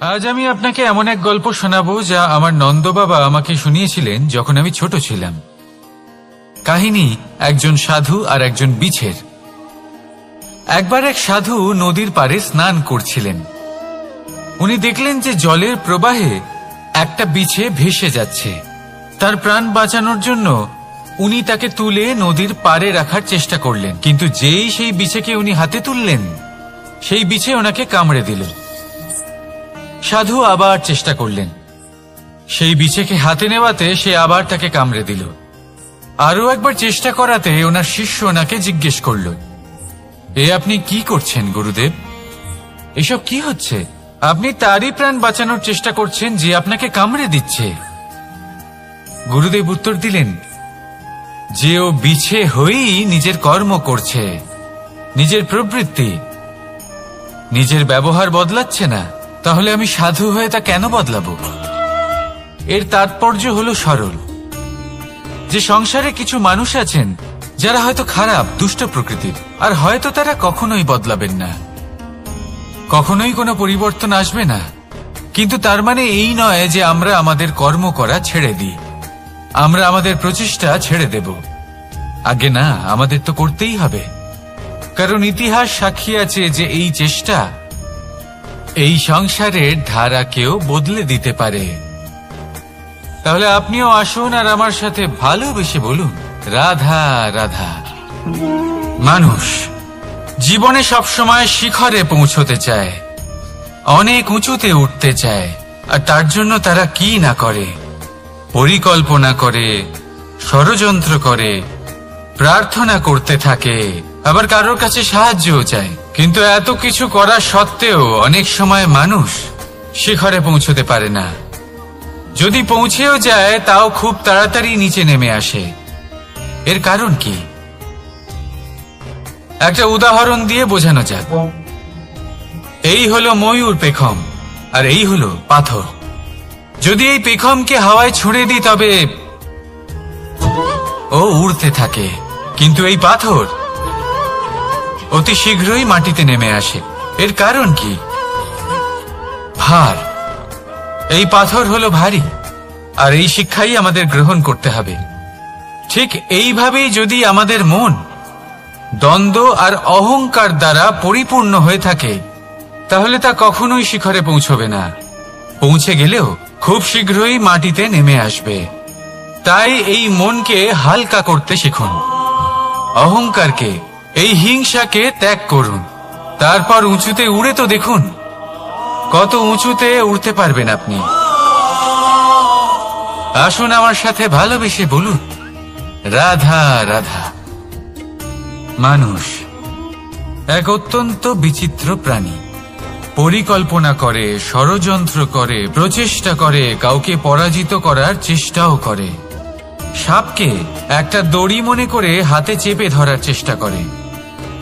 আজ আমি আপনাকে এমন এক গল্প শোনাবো যা আমার নন্দ বাবা আমাকে শুনিয়েছিলেন যখন আমি ছোট ছিলাম। কাহিনী একজন সাধু আর একজন বিছের। একবার এক সাধু নদীর পাড়ে স্নান করছিলেন। উনি দেখলেন যে জলের প্রবাহে একটা বিছে ভেসে যাচ্ছে। তার প্রাণ বাঁচানোর জন্য উনি তাকে তুলে নদীর পাড়ে রাখার চেষ্টা করলেন, কিন্তু যেই সেই বিছেকে উনি হাতে তুললেন, সেই বিছে ওনাকে কামড়ে দিল। সাধু আবার চেষ্টা করলেন, সেই বিছেকে হাতে নেওয়াতে সে আবার তাকে কামড়ে দিল। আরো একবার চেষ্টা করাতে ওনার শিষ্য ওনাকে জিজ্ঞেস করল, এ আপনি কি করছেন গুরুদেব? এসব কি হচ্ছে? আপনি তারই প্রাণ বাঁচানোর চেষ্টা করছেন যে আপনাকে কামড়ে দিচ্ছে। গুরুদেব উত্তর দিলেন, যে ও বিছে হয়েই নিজের কর্ম করছে, নিজের প্রবৃত্তি, নিজের ব্যবহার বদলাচ্ছে না, তাহলে আমি সাধু হয়ে তা কেন বদলাবো? এর তাৎপর্য হলো সরল, যে সংসারে কিছু মানুষ আছেন যারা হয়তো খারাপ, দুষ্ট প্রকৃতির, আর হয়তো তারা কখনোই বদলাবেন না, কখনোই কোনো পরিবর্তন আসবে না। কিন্তু তার মানে এই নয় যে আমরা আমাদের কর্ম করা ছেড়ে দিই, আমরা আমাদের প্রচেষ্টা ছেড়ে দেব। আগে না, আমাদের তো করতেই হবে, কারণ ইতিহাস সাক্ষী আছে যে এই চেষ্টা এই সংসারের ধারাকেও বদলে দিতে পারে। তাহলে আপনিও আসুন আর আমার সাথে ভালোবেসে বলুন, রাধা রাধা। মানুষ জীবনে সবসময় শিখরে পৌঁছতে চায়, অনেক উঁচুতে উঠতে চায়, আর তার জন্য তারা কি না করে, পরিকল্পনা করে, ষড়যন্ত্র করে, প্রার্থনা করতে থাকে, আবার কারোর কাছে সাহায্যও চায়। কিন্তু এত কিছু করা সত্ত্বেও অনেক সময় মানুষ শিখরে পৌঁছতে পারে না। যদি পৌঁছেও যায় তাও খুব তাড়াতাড়ি নিচে নেমে আসে। এর কারণ কি? একটা উদাহরণ দিয়ে বোঝানো যাক। এই হলো ময়ূর পেখম, আর এই হলো পাথর। যদি এই পেখমকে হাওয়ায় ছুঁড়ে দিই তবে ও উড়তে থাকে, কিন্তু এই পাথর অতি শীঘ্রই মাটিতে নেমে আসে। এর কারণ কি? ভার। এই পাথর হলো ভারী, আর এই শিক্ষাই আমাদের গ্রহণ করতে হবে। ঠিক এইভাবেই যদি আমাদের মন দ্বন্দ্ব আর অহংকার দ্বারা পরিপূর্ণ হয়ে থাকে, তাহলে তা কখনোই শিখরে পৌঁছবে না। পৌঁছে গেলেও খুব শীঘ্রই মাটিতে নেমে আসবে। তাই এই মনকে হালকা করতে শিখুন, অহংকারকে, এই হিংসাকে ত্যাগ করুন। তারপর উঁচুতে উড়ে তো দেখুন, কত উঁচুতে উড়তে পারবেন আপনি। আসুন আমার সাথে ভালোবেসে বলুন, রাধা রাধা। মানুষ এক অত্যন্ত বিচিত্র প্রাণী। পরিকল্পনা করে, ষড়যন্ত্র করে, প্রচেষ্টা করে, কাউকে পরাজিত করার চেষ্টাও করে। সাপকে একটা দড়ি মনে করে হাতে চেপে ধরার চেষ্টা করে,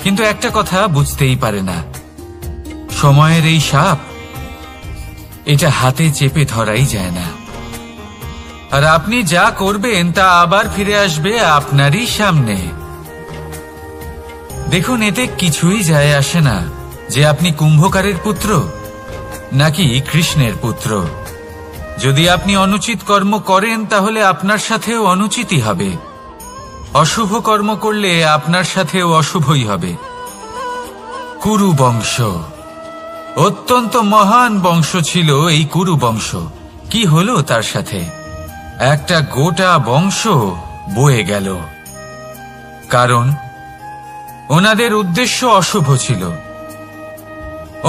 কিন্তু একটা কথা বুঝতেই পারে না, সময়ের এই সাপ, এটা হাতে চেপে ধরাই যায় না। আর আপনি যা করবেন তা আবার ফিরে আসবে আপনারই সামনে। দেখুন, এতে কিছুই যায় আসে না যে আপনি কুম্ভকারের পুত্র নাকি কৃষ্ণের পুত্র। যদি আপনি অনুচিত কর্ম করেন তাহলে আপনার সাথেও অনুচিতই হবে। অশুভ কর্ম করলে আপনার সাথেও অশুভই হবে। কুরু বংশ অত্যন্ত মহান বংশ ছিল। এই কুরু বংশ কি হলো তার সাথে? একটা গোটা বংশ বয়ে গেল, কারণ ওনাদের উদ্দেশ্য অশুভ ছিল।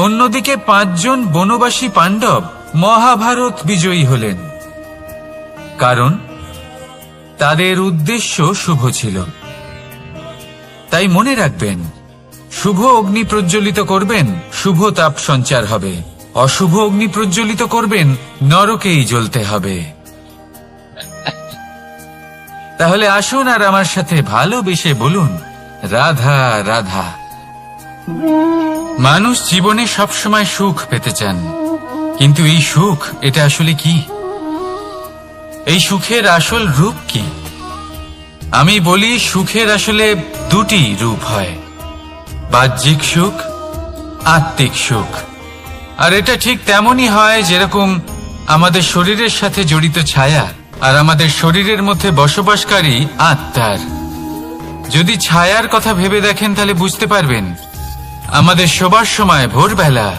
অন্যদিকে 5 জন বনবাসী পাণ্ডব মহাভারত বিজয়ী হলেন, কারণ তাদের উদ্দেশ্য শুভ ছিল। তাই মনে রাখবেন, শুভ অগ্নি প্রজ্বলিত করবেন, শুভ তাপ সঞ্চার হবে। অশুভ অগ্নি প্রজ্বলিত করবেন, নরকেই জ্বলতে হবে। তাহলে আসুন আর আমার সাথে ভালোবেসে বলুন, রাধা রাধা। মানুষ জীবনে সবসময় সুখ পেতে চান, কিন্তু এই সুখ, এটা আসলে কি? এই সুখের আসল রূপ কি? আমি বলি, সুখের আসলে 2টি রূপ হয়, বাহ্যিক সুখ, আত্মিক সুখ। আর এটা ঠিক তেমনই হয় যেরকম আমাদের শরীরের সাথে জড়িত ছায়া আর আমাদের শরীরের মধ্যে বসবাসকারী আত্মার। যদি ছায়ার কথা ভেবে দেখেন তাহলে বুঝতে পারবেন আমাদের শোবার সময় ভোরবেলা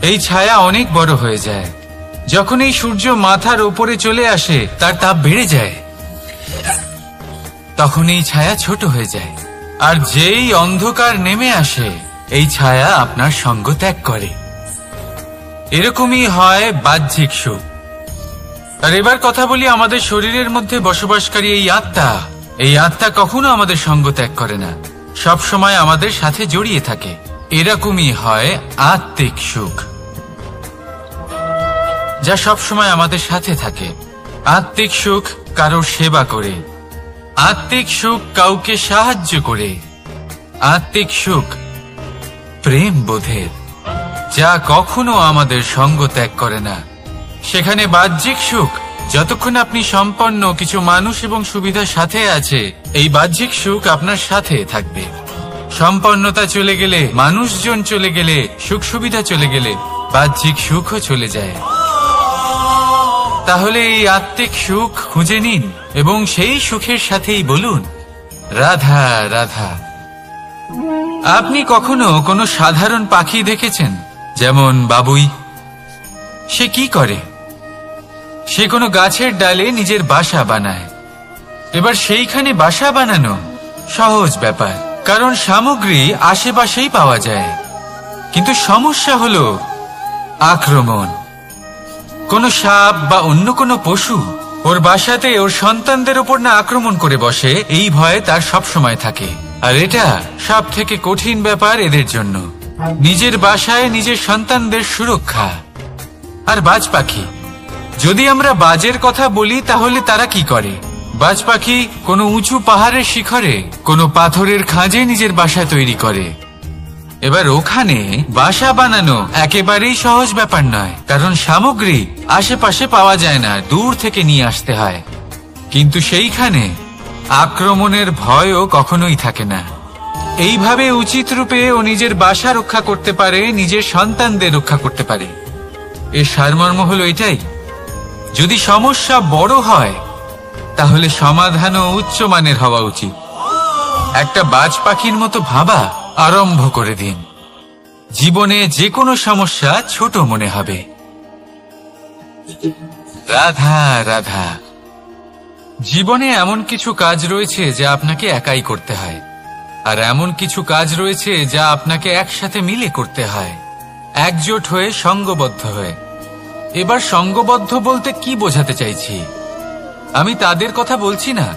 এই ছায়া অনেক বড় হয়ে যায়। যখন এই সূর্য মাথার উপরে চলে আসে তার তাপ বেড়ে যায়, তখন এই ছায়া ছোট হয়ে যায়। আর যেই অন্ধকার নেমে আসে এই ছায়া আপনার সঙ্গ ত্যাগ করে। এরকমই হয় বাহ্যিক সুখ। আর এবার কথা বলি আমাদের শরীরের মধ্যে বসবাসকারী এই আত্মা। এই আত্মা কখনো আমাদের সঙ্গ ত্যাগ করে না, সব সময় আমাদের সাথে জড়িয়ে থাকে। এরকমই হয় আত্মিক সুখ, যা সব সময় আমাদের সাথে থাকে। আত্মিক সুখ কারোর সেবা করে, আত্মিক সুখ কাউকে সাহায্য করে, আত্মিক সুখ প্রেম বোধের, যা কখনো আমাদের সঙ্গ ত্যাগ করে না। সেখানে বাহ্যিক সুখ, যতক্ষণ আপনি সম্পন্ন কিছু মানুষ এবং সুবিধার সাথে আছে, এই বাহ্যিক সুখ আপনার সাথে থাকবে। সম্পন্নতা চলে গেলে, মানুষজন চলে গেলে, সুখ সুবিধা চলে গেলে বাহ্যিক সুখও চলে যায়। তাহলে এই আত্মিক সুখ খুঁজে নিন এবং সেই সুখের সাথেই বলুন রাধা রাধা। আপনি কখনো কোনো সাধারণ পাখি দেখেছেন? যেমন বাবুই। সে কি করে? সে কোনো গাছের ডালে নিজের বাসা বানায়। এবার সেইখানে বাসা বানানো সহজ ব্যাপার, কারণ সামগ্রী আশেপাশেই পাওয়া যায়। কিন্তু সমস্যা হলো আক্রমণ। কোনো সাপ বা অন্য কোনো পশু ওর বাসাতে ওর সন্তানদের উপর না আক্রমণ করে বসে, এই ভয়ে তার সব সময় থাকে। আর এটা সব থেকে কঠিন ব্যাপার এদের জন্য, নিজের বাসায় নিজের সন্তানদের সুরক্ষা। আর বাজ পাখি, যদি আমরা বাজের কথা বলি তাহলে তারা কি করে? বাজ পাখি কোনো উঁচু পাহাড়ের শিখরে, কোনো পাথরের খাঁজে নিজের বাসা তৈরি করে। এবার ওখানে বাসা বানানো একেবারেই সহজ ব্যাপার নয়, কারণ সামগ্রী আশেপাশে পাওয়া যায় না, দূর থেকে নিয়ে আসতে হয়। কিন্তু সেইখানে আক্রমণের ভয়ও কখনোই থাকে না। এইভাবে উচিত রূপে ও নিজের বাসা রক্ষা করতে পারে, নিজের সন্তানদের রক্ষা করতে পারে। এর সারমর্ম হলো এটাই, যদি সমস্যা বড় হয় তাহলে সমাধানও উচ্চমানের হওয়া উচিত। একটা বাজ পাখির মতো ভাবা আরম্ভ করে দিন। জীবনে যে কোনো সমস্যা ছোট মনে হবে। রাধা রাধা। জীবনে এমন কিছু কাজ রয়েছে যা আপনাকে একাই করতে হয়, আর এমন কিছু কাজ রয়েছে যা আপনাকে একসাথে মিলে করতে হয়, একজোট হয়ে, সঙ্গবদ্ধ হয়ে। এবার সঙ্গবদ্ধ বলতে কি বোঝাতে চাইছি? আমি তাদের কথা বলছি না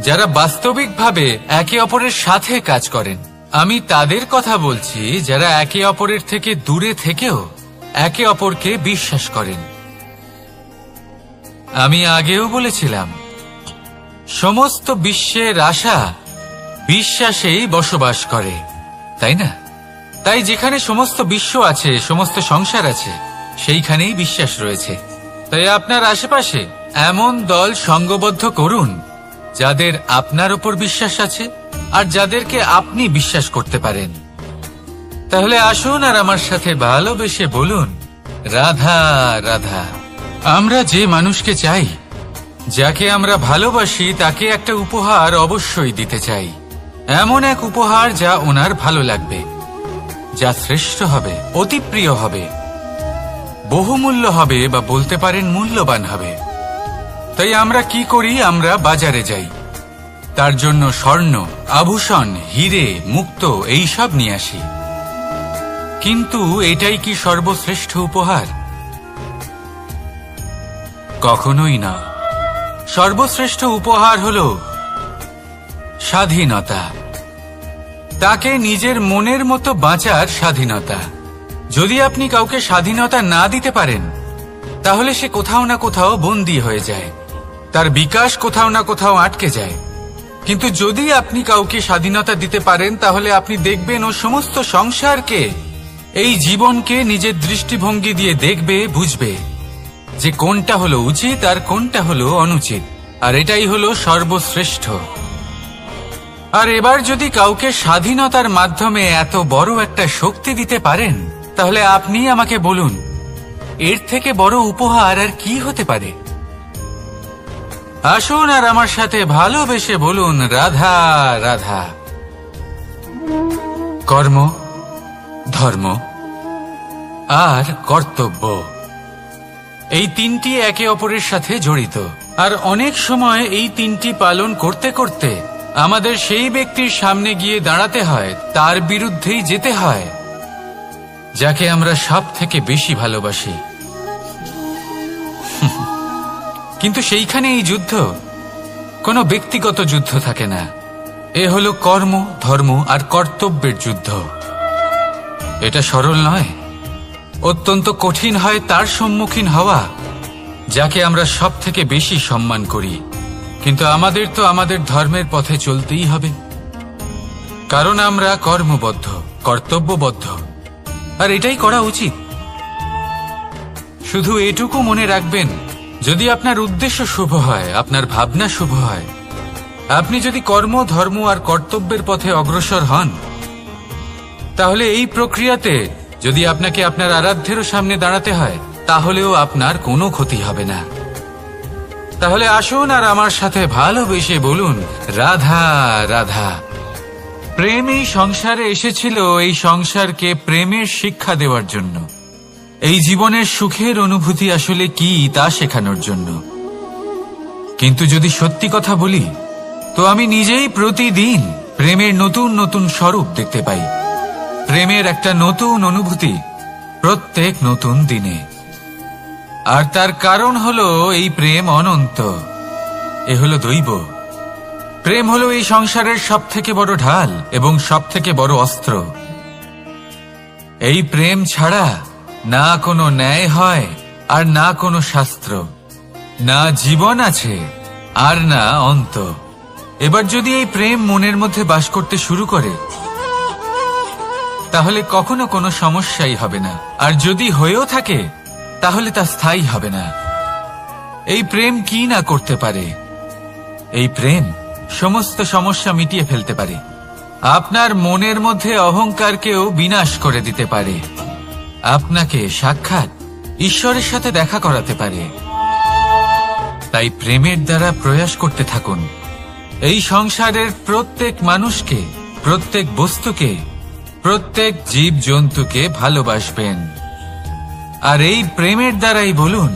যারা বাস্তবিকভাবে একে অপরের সাথে কাজ করেন। আমি তাদের কথা বলছি যারা একে অপরের থেকে দূরে থেকেও একে অপরকে বিশ্বাস করেন। আমি আগেও বলেছিলাম, সমস্ত বিশ্বের আশা বিশ্বাসেই বসবাস করে, তাই না? তাই যেখানে সমস্ত বিশ্ব আছে, সমস্ত সংসার আছে, সেইখানেই বিশ্বাস রয়েছে। তাই আপনার আশেপাশে এমন দল সঙ্গবদ্ধ করুন যাদের আপনার উপর বিশ্বাস আছে আর যাদেরকে আপনি বিশ্বাস করতে পারেন। তাহলে আসুন আর আমার সাথে ভালোবেসে বলুন রাধা রাধা। আমরা যে মানুষকে চাই, যাকে আমরা ভালোবাসি, তাকে একটা উপহার অবশ্যই দিতে চাই। এমন এক উপহার যা ওনার ভালো লাগবে, যা শ্রেষ্ঠ হবে, অতি প্রিয় হবে, বহুমূল্য হবে, বা বলতে পারেন মূল্যবান হবে। তাই আমরা কি করি? আমরা বাজারে যাই, তার জন্য স্বর্ণ, আভূষণ, হিরে, মুক্ত এইসব নিয়ে আসি। কিন্তু এটাই কি সর্বশ্রেষ্ঠ উপহার? কখনোই না। সর্বশ্রেষ্ঠ উপহার হলো স্বাধীনতা, তাকে নিজের মনের মতো বাঁচার স্বাধীনতা। যদি আপনি কাউকে স্বাধীনতা না দিতে পারেন, তাহলে সে কোথাও না কোথাও বন্দী হয়ে যায়, তার বিকাশ কোথাও না কোথাও আটকে যায়। কিন্তু যদি আপনি কাউকে স্বাধীনতা দিতে পারেন, তাহলে আপনি দেখবেন ও সমস্ত সংসারকে, এই জীবনকে নিজের দৃষ্টিভঙ্গি দিয়ে দেখবে, বুঝবে যে কোনটা হলো উচিত আর কোনটা হলো অনুচিত। আর এটাই হলো সর্বশ্রেষ্ঠ। আর এবার যদি কাউকে স্বাধীনতার মাধ্যমে এত বড় একটা শক্তি দিতে পারেন, তাহলে আপনি আমাকে বলুন, এর থেকে বড় উপহার আর কি হতে পারে? আসুন আর আমার সাথে ভালোবেসে বলুন, রাধা রাধা। কর্ম, ধর্ম আর কর্তব্য, এই তিনটি একে অপরের সাথে জড়িত। আর অনেক সময় এই তিনটি পালন করতে করতে আমাদের সেই ব্যক্তির সামনে গিয়ে দাঁড়াতে হয়, তার বিরুদ্ধেই যেতে হয়, যাকে আমরা সব থেকে বেশি ভালোবাসি। কিন্তু সেইখানে এই যুদ্ধ কোনো ব্যক্তিগত যুদ্ধ থাকে না। এ হলো কর্ম, ধর্ম আর কর্তব্যের যুদ্ধ। এটা সরল নয়, অত্যন্ত কঠিন হয় তার সম্মুখীন হওয়া যাকে আমরা সব থেকে বেশি সম্মান করি। কিন্তু আমাদের তো আমাদের ধর্মের পথে চলতেই হবে, কারণ আমরা কর্মবদ্ধ, কর্তব্যবদ্ধ, আর এটাই করা উচিত। শুধু এটুকু মনে রাখবেন, যদি আপনার উদ্দেশ্য শুভ হয়, আপনার ভাবনা শুভ হয়, আপনি যদি কর্ম, ধর্ম আর কর্তব্যের পথে অগ্রসর হন, তাহলে এই প্রক্রিয়াতে যদি আপনাকে আপনার আরাধ্যেরও সামনে দাঁড়াতে হয়, তাহলেও আপনার কোনো ক্ষতি হবে না। তাহলে আসুন আর আমার সাথে ভালোবেসে বলুন, রাধা রাধা। প্রেম এই সংসারে এসেছিল এই সংসারকে প্রেমের শিক্ষা দেওয়ার জন্য, এই জীবনের সুখের অনুভূতি আসলে কি তা শেখানোর জন্য। কিন্তু যদি সত্যি কথা বলি, তো আমি নিজেই প্রতিদিন প্রেমের নতুন নতুন স্বরূপ দেখতে পাই, প্রেমের একটা নতুন অনুভূতি প্রত্যেক নতুন দিনে। আর তার কারণ হলো এই প্রেম অনন্ত, এ হলো দৈব। প্রেম হলো এই সংসারের সব থেকে বড় ঢাল এবং সব থেকে বড় অস্ত্র। এই প্রেম ছাড়া না কোনো ন্যায় হয় আর না কোনো শাস্ত্র, না জীবন আছে আর না অন্ত। এবার যদি এই প্রেম মনের মধ্যে বাস করতে শুরু করে, তাহলে কখনো কোনো সমস্যাই হবে না, আর যদি হয়েও থাকে তাহলে তা স্থায়ী হবে না। এই প্রেম কি না করতে পারে? এই প্রেম সমস্ত সমস্যা মিটিয়ে ফেলতে পারে, আপনার মনের মধ্যে অহংকারকেও বিনাশ করে দিতে পারে, আপনাকে সাক্ষাৎ ঈশ্বরের সাথে দেখা করাতে পারে। তাই প্রেমের দ্বারা প্রয়াস করতে থাকুন, এই সংসারের প্রত্যেক মানুষকে, প্রত্যেক বস্তুকে, প্রত্যেক জীব জন্তুকে ভালোবাসবেন। আর এই প্রেমের দ্বারাই বলুন,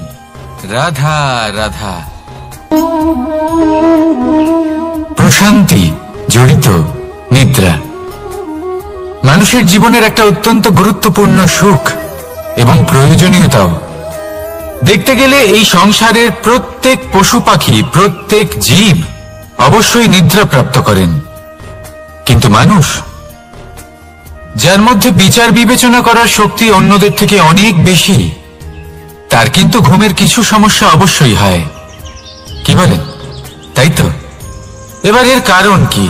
রাধা রাধা। প্রশান্তি জড়িত নিদ্রা মানুষের জীবনের একটা অত্যন্ত গুরুত্বপূর্ণ সুখ এবং প্রয়োজনীয়তাও। দেখতে গেলে এই সংসারের প্রত্যেক পশু পাখি, প্রত্যেক জীব অবশ্যই নিদ্রা প্রাপ্ত করেন, কিন্তু মানুষ, যার মধ্যে বিচার বিবেচনা করার শক্তি অন্যদের থেকে অনেক বেশি, তার কিন্তু ঘুমের কিছু সমস্যা অবশ্যই হয়। কি বলেন? তাই তো। এবার এর কারণ কি?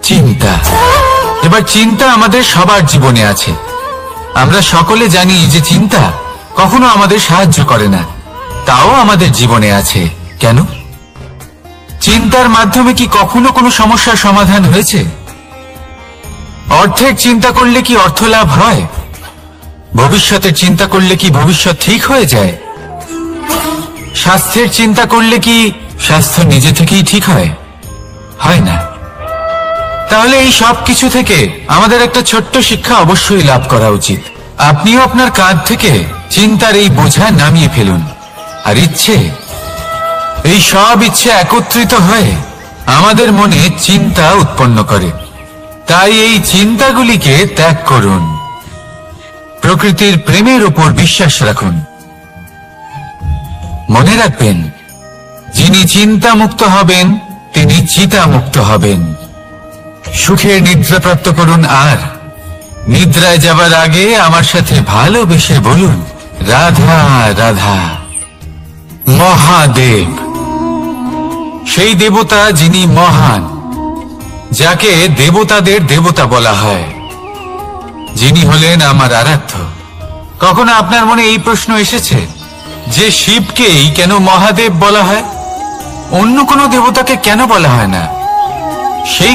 চিন্তা। এবার চিন্তা আমাদের সবার জীবনে আছে। আমরা সকলে জানি যে চিন্তা কখনো আমাদের সাহায্য করে না, তাও আমাদের জীবনে আছে। কেন? চিন্তার মাধ্যমে কি কখনো কোনো সমস্যার সমাধান হয়েছে? অর্থের চিন্তা করলে কি অর্থ লাভ হয়? ভবিষ্যতের চিন্তা করলে কি ভবিষ্যৎ ঠিক হয়ে যায়? স্বাস্থ্যের চিন্তা করলে কি স্বাস্থ্য নিজে থেকেই ঠিক হয়? হয় না। তাহলে এই সব কিছু থেকে আমাদের একটা ছোট্ট শিক্ষা অবশ্যই লাভ করা উচিত। আপনিও আপনার কাঁধ থেকে চিন্তার এই বোঝা নামিয়ে ফেলুন। আর ইচ্ছে, এই সব ইচ্ছে একত্রিত হয়ে আমাদের মনে চিন্তা উৎপন্ন করে। তাই এই চিন্তাগুলিকে ত্যাগ করুন, প্রকৃতির প্রেমের উপর বিশ্বাস রাখুন। মনে রাখবেন, যিনি চিন্তা মুক্ত হবেন তিনি চিতা মুক্ত হবেন। সুখের নিদ্রা প্রাপ্ত করুন, আর নিদ্রায় যাবার আগে আমার সাথে ভালোবেসে বলুন, রাধা রাধা। মহাদেব সেই দেবতা যিনি মহান, যাকে দেবতাদের দেবতা বলা হয়, যিনি হলেন আমার আরাধ্য। কখনো আপনার মনে এই প্রশ্ন এসেছে যে শিবকেই কেন মহাদেব বলা হয়, অন্য কোনো দেবতাকে কেন বলা হয় না? সেই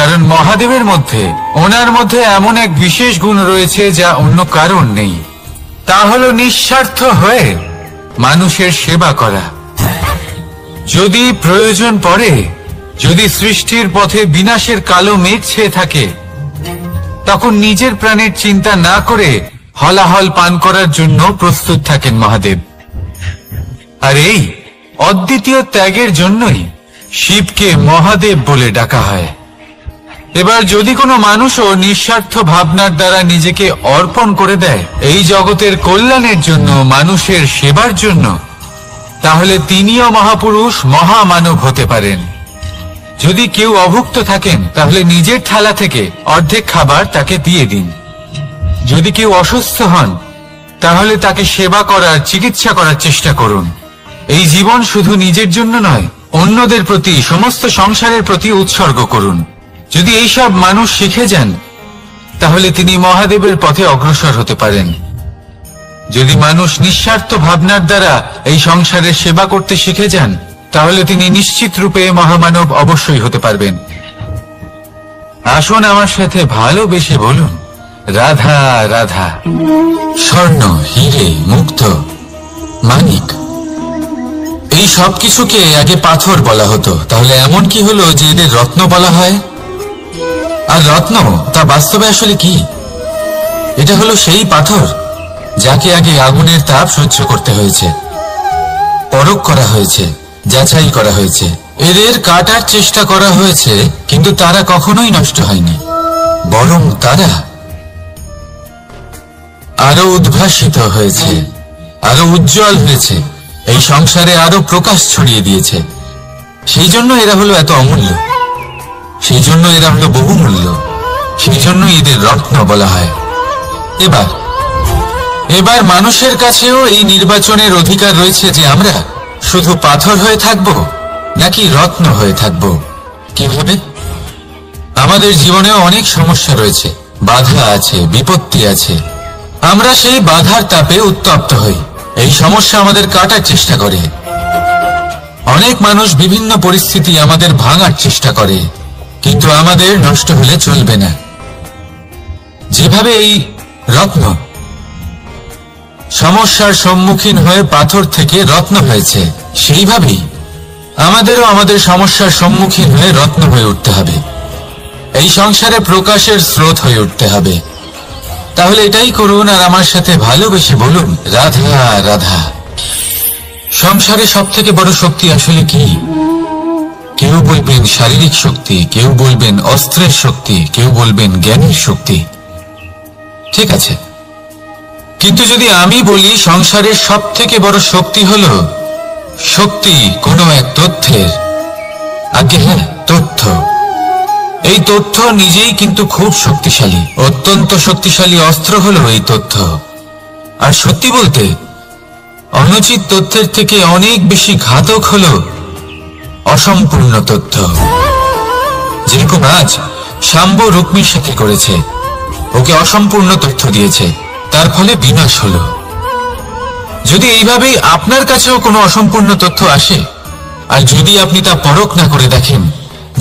কারণ মহাদেবের মধ্যে, ওনার মধ্যে এমন এক বিশেষ গুণ রয়েছে যা অন্য কারণ নেই। তা হলো নিঃস্বার্থ হয়ে মানুষের সেবা করা। যদি প্রয়োজন পড়ে, যদি সৃষ্টির পথে বিনাশের কালো মেঘ ছেয়ে থাকে, তখন নিজের প্রাণের চিন্তা না করে হলাহল পান করার জন্য প্রস্তুত থাকেন মহাদেব। আর এই অদ্বিতীয় ত্যাগের জন্যই শিবকে মহাদেব বলে ডাকা হয়। এবার যদি কোনো মানুষও নিঃস্বার্থ ভাবনার দ্বারা নিজেকে অর্পণ করে দেয় এই জগতের কল্যাণের জন্য, মানুষের সেবার জন্য, তাহলে তিনিও মহাপুরুষ, মহামানব হতে পারেন। যদি কেউ অভুক্ত থাকেন, তাহলে নিজের থালা থেকে অর্ধেক খাবার তাকে দিয়ে দিন। যদি কেউ অসুস্থ হন, তাহলে তাকে সেবা করার, চিকিৎসা করার চেষ্টা করুন। এই জীবন শুধু নিজের জন্য নয়, অন্যদের প্রতি, সমস্ত সংসারের প্রতি উৎসর্গ করুন। যদি এইসব মানুষ শিখে যান, তাহলে তিনি মহাদেবের পথে অগ্রসর হতে পারেন। যদি মানুষ নিঃস্বার্থ ভাবনার দ্বারা এই সংসারের সেবা করতে শিখে যান, তাহলে তিনি নিশ্চিত রূপে মহামানব অবশ্যই হতে পারবেন। আসুন আমার সাথে ভালোবেসে বলুন, রাধা রাধা। স্বর্ণ, হিরে, মুক্ত, মানিক, এই সব কিছুকে আগে পাথর বলা হতো। তাহলে এমন কি হলো যে এদের রত্ন বলা হয়? আর রত্ন তা বাস্তবে আসলে কি? এটা হলো সেই পাথর যাকে আগে আগুনের তাপ সহ্য করতে হয়েছে, পরখ করা হয়েছে, যাচাই করা হয়েছে, এদের কাটার চেষ্টা করা হয়েছে, কিন্তু তারা কখনোই নষ্ট হয়নি, বরং তারা আরো উদ্ভাসিত হয়েছে, আরো উজ্জ্বল হয়েছে, এই সংসারে আরো প্রকাশ ছড়িয়ে দিয়েছে। সেই জন্য এরা হলো এত অমূল্য, সেই জন্য এরা হলো বহুমূল্য, সেই জন্য এদের রত্ন বলা হয়। এবার মানুষের কাছেও এই নির্বাচনের অধিকার রয়েছে যে আমরা শুধু পাথর হয়ে থাকব নাকি রত্ন হয়ে থাকব। কিভাবে? আমাদের জীবনেও অনেক সমস্যা রয়েছে, বাধা আছে, বিপত্তি আছে। আমরা সেই বাধার তাপে উত্তপ্ত হই, এই সমস্যা আমাদের কাটার চেষ্টা করে। অনেক মানুষ বিভিন্ন পরিস্থিতি আমাদের ভাঙার চেষ্টা করে, কিন্তু আমাদের নষ্ট হলে চলবে না। যেভাবে এই রত্ন সমস্যার সম্মুখীন হয়ে পাথর থেকে রত্ন হয়েছে, সেইভাবেই আমাদেরও আমাদের সমস্যার সম্মুখীন হয়ে রত্ন হয়ে উঠতে হবে, এই সংসারে প্রকাশের স্রোত হয়ে উঠতে হবে। তাহলে এটাই করুন আর আমার সাথে ভালোবেসে বলুন, রাধা রাধা। সংসারে সব থেকে বড় শক্তি আসলে কি? কেউ বলবেন শারীরিক শক্তি, কেউ বলবেন অস্ত্রের শক্তি, কেউ বলবেন জ্ঞানের শক্তি। ঠিক আছে, কিন্তু যদি আমি বলি সংসারের সব থেকে বড় শক্তি হলো শক্তি কোনো এক তথ্যের, আগে হ্যাঁ, তথ্য। এই তথ্য নিজেই কিন্তু খুব শক্তিশালী, অত্যন্ত শক্তিশালী অস্ত্র হলো এই তথ্য। আর সত্যি বলতে অনুচিত তথ্যের থেকে অনেক বেশি ঘাতক হলো অসম্পূর্ণ তথ্য। যেরকম আজ শাম্ব রুক্মির সাথে করেছে, ওকে অসম্পূর্ণ তথ্য দিয়েছে, তার ফলে বিনাশ হলো। যদি এইভাবেই আপনার কাছেও কোনো অসম্পূর্ণ তথ্য আসে, আর যদি আপনি তা পরখ না করে দেখেন,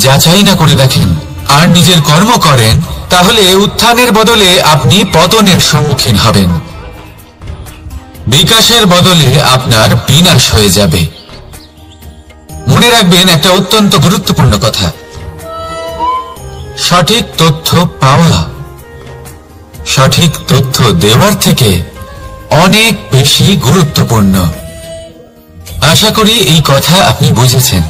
যাচাই না করে দেখেন, আর নিজের কর্ম করেন, তাহলে উত্থানের বদলে আপনি পতনের সম্মুখীন হবেন, বিকাশের বদলে আপনার বিনাশ হয়ে যাবে। মনে রাখবেন একটা অত্যন্ত গুরুত্বপূর্ণ কথা, সঠিক তথ্য পাওয়া সঠিক তথ্য দেওয়ার থেকে অনেক বেশি গুরুত্বপূর্ণ। আশা করি এই কথা আপনি বুঝেছেন।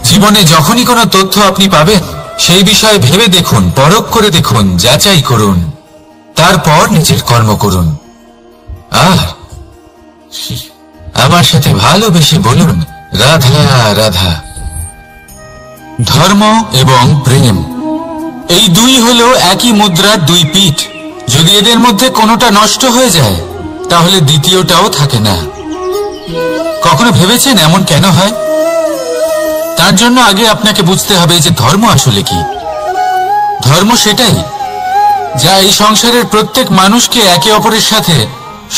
জীবনে যখনই কোনো তথ্য আপনি পাবেন, সেই বিষয়ে ভেবে দেখুন, পরখ করে দেখুন, যাচাই করুন, তারপর নিজের কর্ম করুন। আর আমার সাথে ভালোবেসে বলুন, রাধা রাধা। ধর্ম এবং প্রেম, এই দুই হলো একই মুদ্রার দুই পিঠ। যদি এদের মধ্যে কোনোটা নষ্ট হয়ে যায়, তাহলে দ্বিতীয়টাও থাকে না। কখনো ভেবেছেন এমন কেন হয়? তার জন্য আগে আপনাকে বুঝতে হবে যে ধর্ম আসলে কি। ধর্ম সেটাই যা এই সংসারের প্রত্যেক মানুষকে একে অপরের সাথে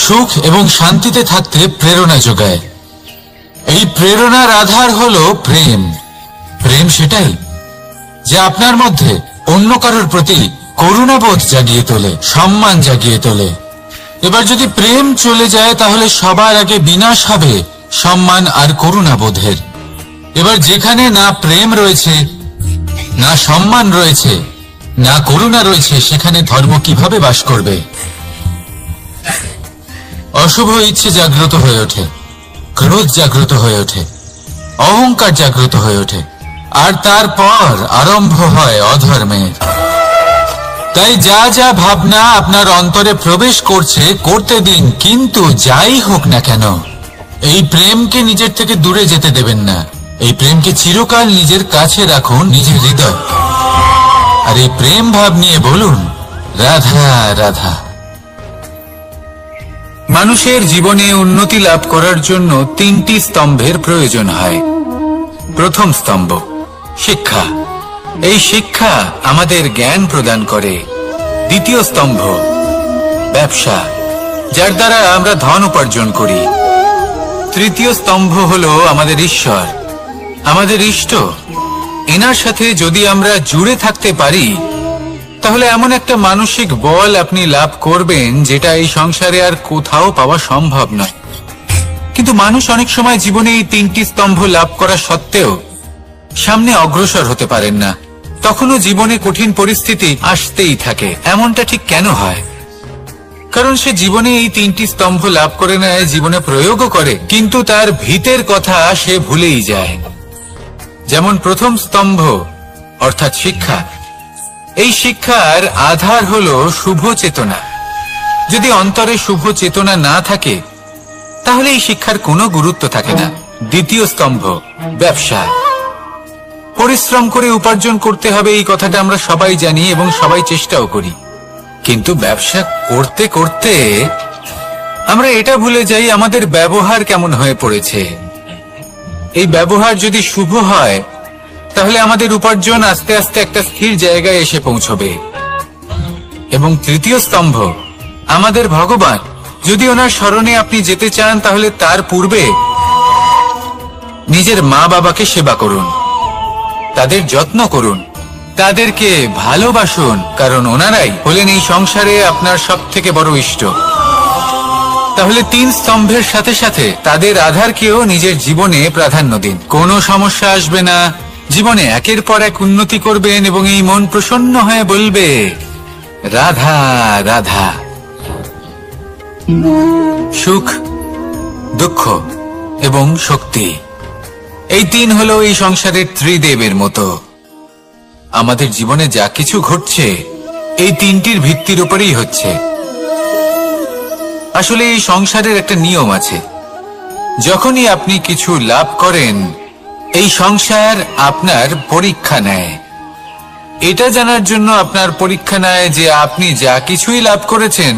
সুখ এবং শান্তিতে থাকতে প্রেরণা যোগায়। এই প্রেরণার আধার হলো প্রেম। প্রেম সেটাই যা আপনার মধ্যে অন্য কারোর প্রতি করুণাবোধ জাগিয়ে তোলে, সম্মান জাগিয়ে তোলে। এবার যদি প্রেম চলে যায় তাহলে সবার আগে বিনাশ হবে সম্মান আর করুণাবোধের। এবার যেখানে না প্রেম রয়েছে, না সম্মান রয়েছে, না করুণা রয়েছে, সেখানে ধর্ম কিভাবে বাস করবে? অশুভ ইচ্ছে জাগ্রত হয়ে ওঠে, ক্রোধ জাগ্রত হয়ে ওঠে, অহংকার জাগ্রত হয়ে ওঠে, আর তারপর আরম্ভ হয় অধর্মের। তাই যা যা ভাবনা আপনার অন্তরে প্রবেশ করছে করতে দিন, কিন্তু যাই হোক না কেন এই প্রেমকে নিজের থেকে দূরে যেতে দেবেন না। এই প্রেমকে চিরকাল নিজের কাছে রাখুন, নিজের হৃদয়। আর এই প্রেম ভাব নিয়ে বলুন, রাধা রাধা। মানুষের জীবনে উন্নতি লাভ করার জন্য 3টি স্তম্ভের প্রয়োজন হয়। প্রথম স্তম্ভ শিক্ষা। এই শিক্ষা আমাদের জ্ঞান প্রদান করে। দ্বিতীয় স্তম্ভ ব্যবসা, যার দ্বারা আমরা ধন উপার্জন করি। তৃতীয় স্তম্ভ হলো আমাদের ঈশ্বর, আমাদের ইষ্ট। এনার সাথে যদি আমরা জুড়ে থাকতে পারি তাহলে এমন একটা মানসিক বল আপনি লাভ করবেন যেটা এই সংসারে আর কোথাও পাওয়া সম্ভব নয়। কিন্তু মানুষ অনেক সময় জীবনে এই 3টি স্তম্ভ লাভ করা সত্ত্বেও সামনে অগ্রসর হতে পারেন না। তখনও জীবনে কঠিন পরিস্থিতি আসতেই থাকে। এমনটা ঠিক কেন হয়? কারণ সে জীবনে এই 3টি স্তম্ভ লাভ করে নেয়, জীবনে প্রয়োগও করে, কিন্তু তার ভিতের কথা সে ভুলেই যায়। যেমন প্রথম স্তম্ভ অর্থাৎ শিক্ষা। এই শিক্ষার আধার হলো শুভ চেতনা। যদি অন্তরে শুভ চেতনা না থাকে তাহলে এই শিক্ষার কোনো গুরুত্ব থাকে না। দ্বিতীয় স্তম্ভ ব্যবসা। পরিশ্রম করে উপার্জন করতে হবে, এই কথাটা আমরা সবাই জানি এবং সবাই চেষ্টাও করি। কিন্তু ব্যবসা করতে করতে আমরা এটা ভুলে যাই আমাদের ব্যবহার কেমন হয়ে পড়েছে। এই ব্যবহার যদি শুভ হয় তাহলে আমাদের উপার্জন আস্তে আস্তে একটা স্থির জায়গায় এসে পৌঁছবে। এবং তৃতীয় স্তম্ভ আমাদের ভগবান। যদি ওনার স্মরণে আপনি যেতে চান তাহলে তার পূর্বে নিজের মা বাবাকে সেবা করুন, তাদের যত্ন করুন, তাদেরকে ভালোবাসুন, কারণ ওনারাই হলেন এই সংসারে আপনার সবথেকে বড় ইষ্ট। তাহলে 3 স্তম্ভের সাথে সাথে তাদের আধারকেও নিজের জীবনে প্রাধান্য দিন। কোনো সমস্যা আসবে না, জীবনে একের পর এক উন্নতি করবেন এবং এই মন প্রসন্ন হয়ে বলবে রাধা রাধা। সুখ, দুঃখ এবং শক্তি, এই 3 হলো এই সংসারের ত্রিদেবের মতো। আমাদের জীবনে যা কিছু ঘটছে এই 3টির ভিত্তির উপরেই হচ্ছে। আসলে এই সংসারের একটা নিয়ম আছে, যখনই আপনি কিছু লাভ করেন এই সংসার আপনার পরীক্ষা নেয়। এটা জানার জন্য আপনার পরীক্ষা নেয় যে আপনি যা কিছুই লাভ করেছেন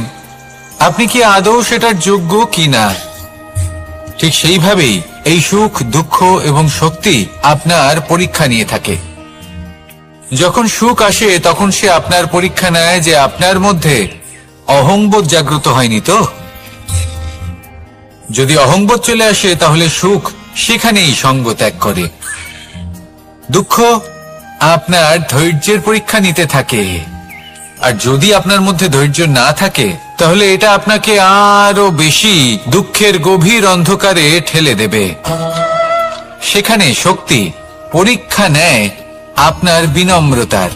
আপনি কি আদৌ সেটার যোগ্য কিনা। ঠিক সেইভাবেই এই সুখ, দুঃখ এবং শক্তি আপনার পরীক্ষা নিয়ে থাকে। যখন সুখ আসে তখন সে আপনার পরীক্ষা নেয় যে আপনার মধ্যে অহংবোধ জাগ্রত হয়নি তো। যদি অহংবোধ চলে আসে তাহলে সুখ সেখানেই সঙ্গ ত্যাগ করে। দুঃখ আপনার ধৈর্যের পরীক্ষা নিতে থাকে, আর যদি আপনার মধ্যে ধৈর্য না থাকে তাহলে এটা আপনাকে আরো বেশি দুঃখের গভীর অন্ধকারে ঠেলে দেবে। সেখানে শক্তি পরীক্ষা নেয় আপনার বিনম্রতার।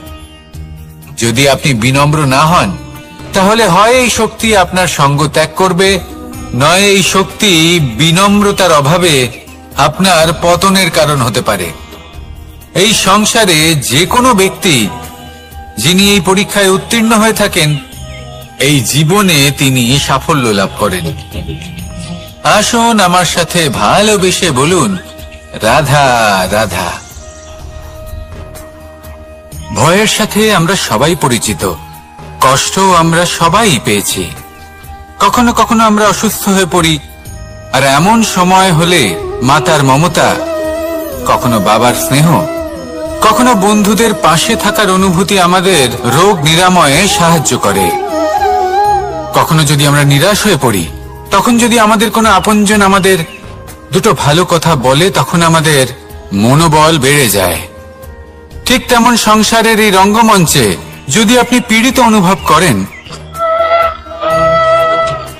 যদি আপনি বিনম্র না হন তাহলে হয় এই শক্তি আপনার সঙ্গ ত্যাগ করবে, নয় এই শক্তি বিনম্রতার অভাবে আপনার পতনের কারণ হতে পারে। এই সংসারে যে কোনো ব্যক্তি যিনি এই পরীক্ষায় উত্তীর্ণ হয়ে থাকেন এই জীবনে তিনি সাফল্য লাভ করেন। আসুন আমার সাথে ভালোবেসে বলুন রাধা রাধা। ভয়ের সাথে আমরা সবাই পরিচিত, কষ্ট আমরা সবাই পেয়েছি। কখনো কখনো আমরা অসুস্থ হয়ে পড়ি, আর এমন সময় হলে মাতার মমতা, কখনো বাবার স্নেহ, কখনো বন্ধুদের পাশে থাকার অনুভূতি আমাদের রোগ নিরাময়ে সাহায্য করে। কখনো যদি আমরা নিরাশ হয়ে পড়ি তখন যদি আমাদের কোনো আপনজন আমাদের দুটো ভালো কথা বলে তখন আমাদের মনোবল বেড়ে যায়। ঠিক তেমন সংসারের এই রঙ্গমঞ্চে যদি আপনি পীড়িত অনুভব করেন,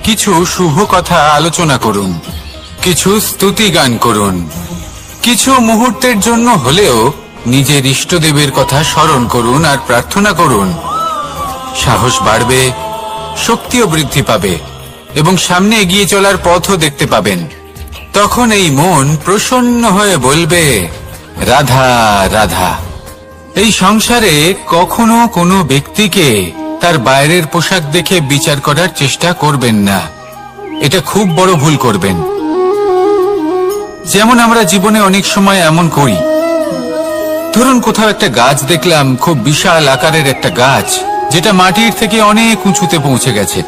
কিছু শুভ কথা আলোচনা করুন, কিছু স্তুতি গান করুন, কিছু মুহূর্তের জন্য হলেও নিজের ইষ্টদেবের কথা স্মরণ করুন আর প্রার্থনা করুন। সাহস বাড়বে, শক্তিও বৃদ্ধি পাবে এবং সামনে এগিয়ে চলার পথও দেখতে পাবেন। তখন এই মন প্রসন্ন হয়ে বলবে, রাধা রাধা। এই সংসারে কখনো কোনো ব্যক্তিকে তার বাইরের পোশাক দেখে বিচার করার চেষ্টা করবেন না, এটা খুব বড় ভুল করবেন। যেমন আমরা জীবনে অনেক সময় এমন করি, ধরুন কোথাও একটা গাছ দেখলাম, খুব বিশাল আকারের একটা গাছ, যেটা মাটির থেকে অনেক উঁচুতে পৌঁছে গেছে,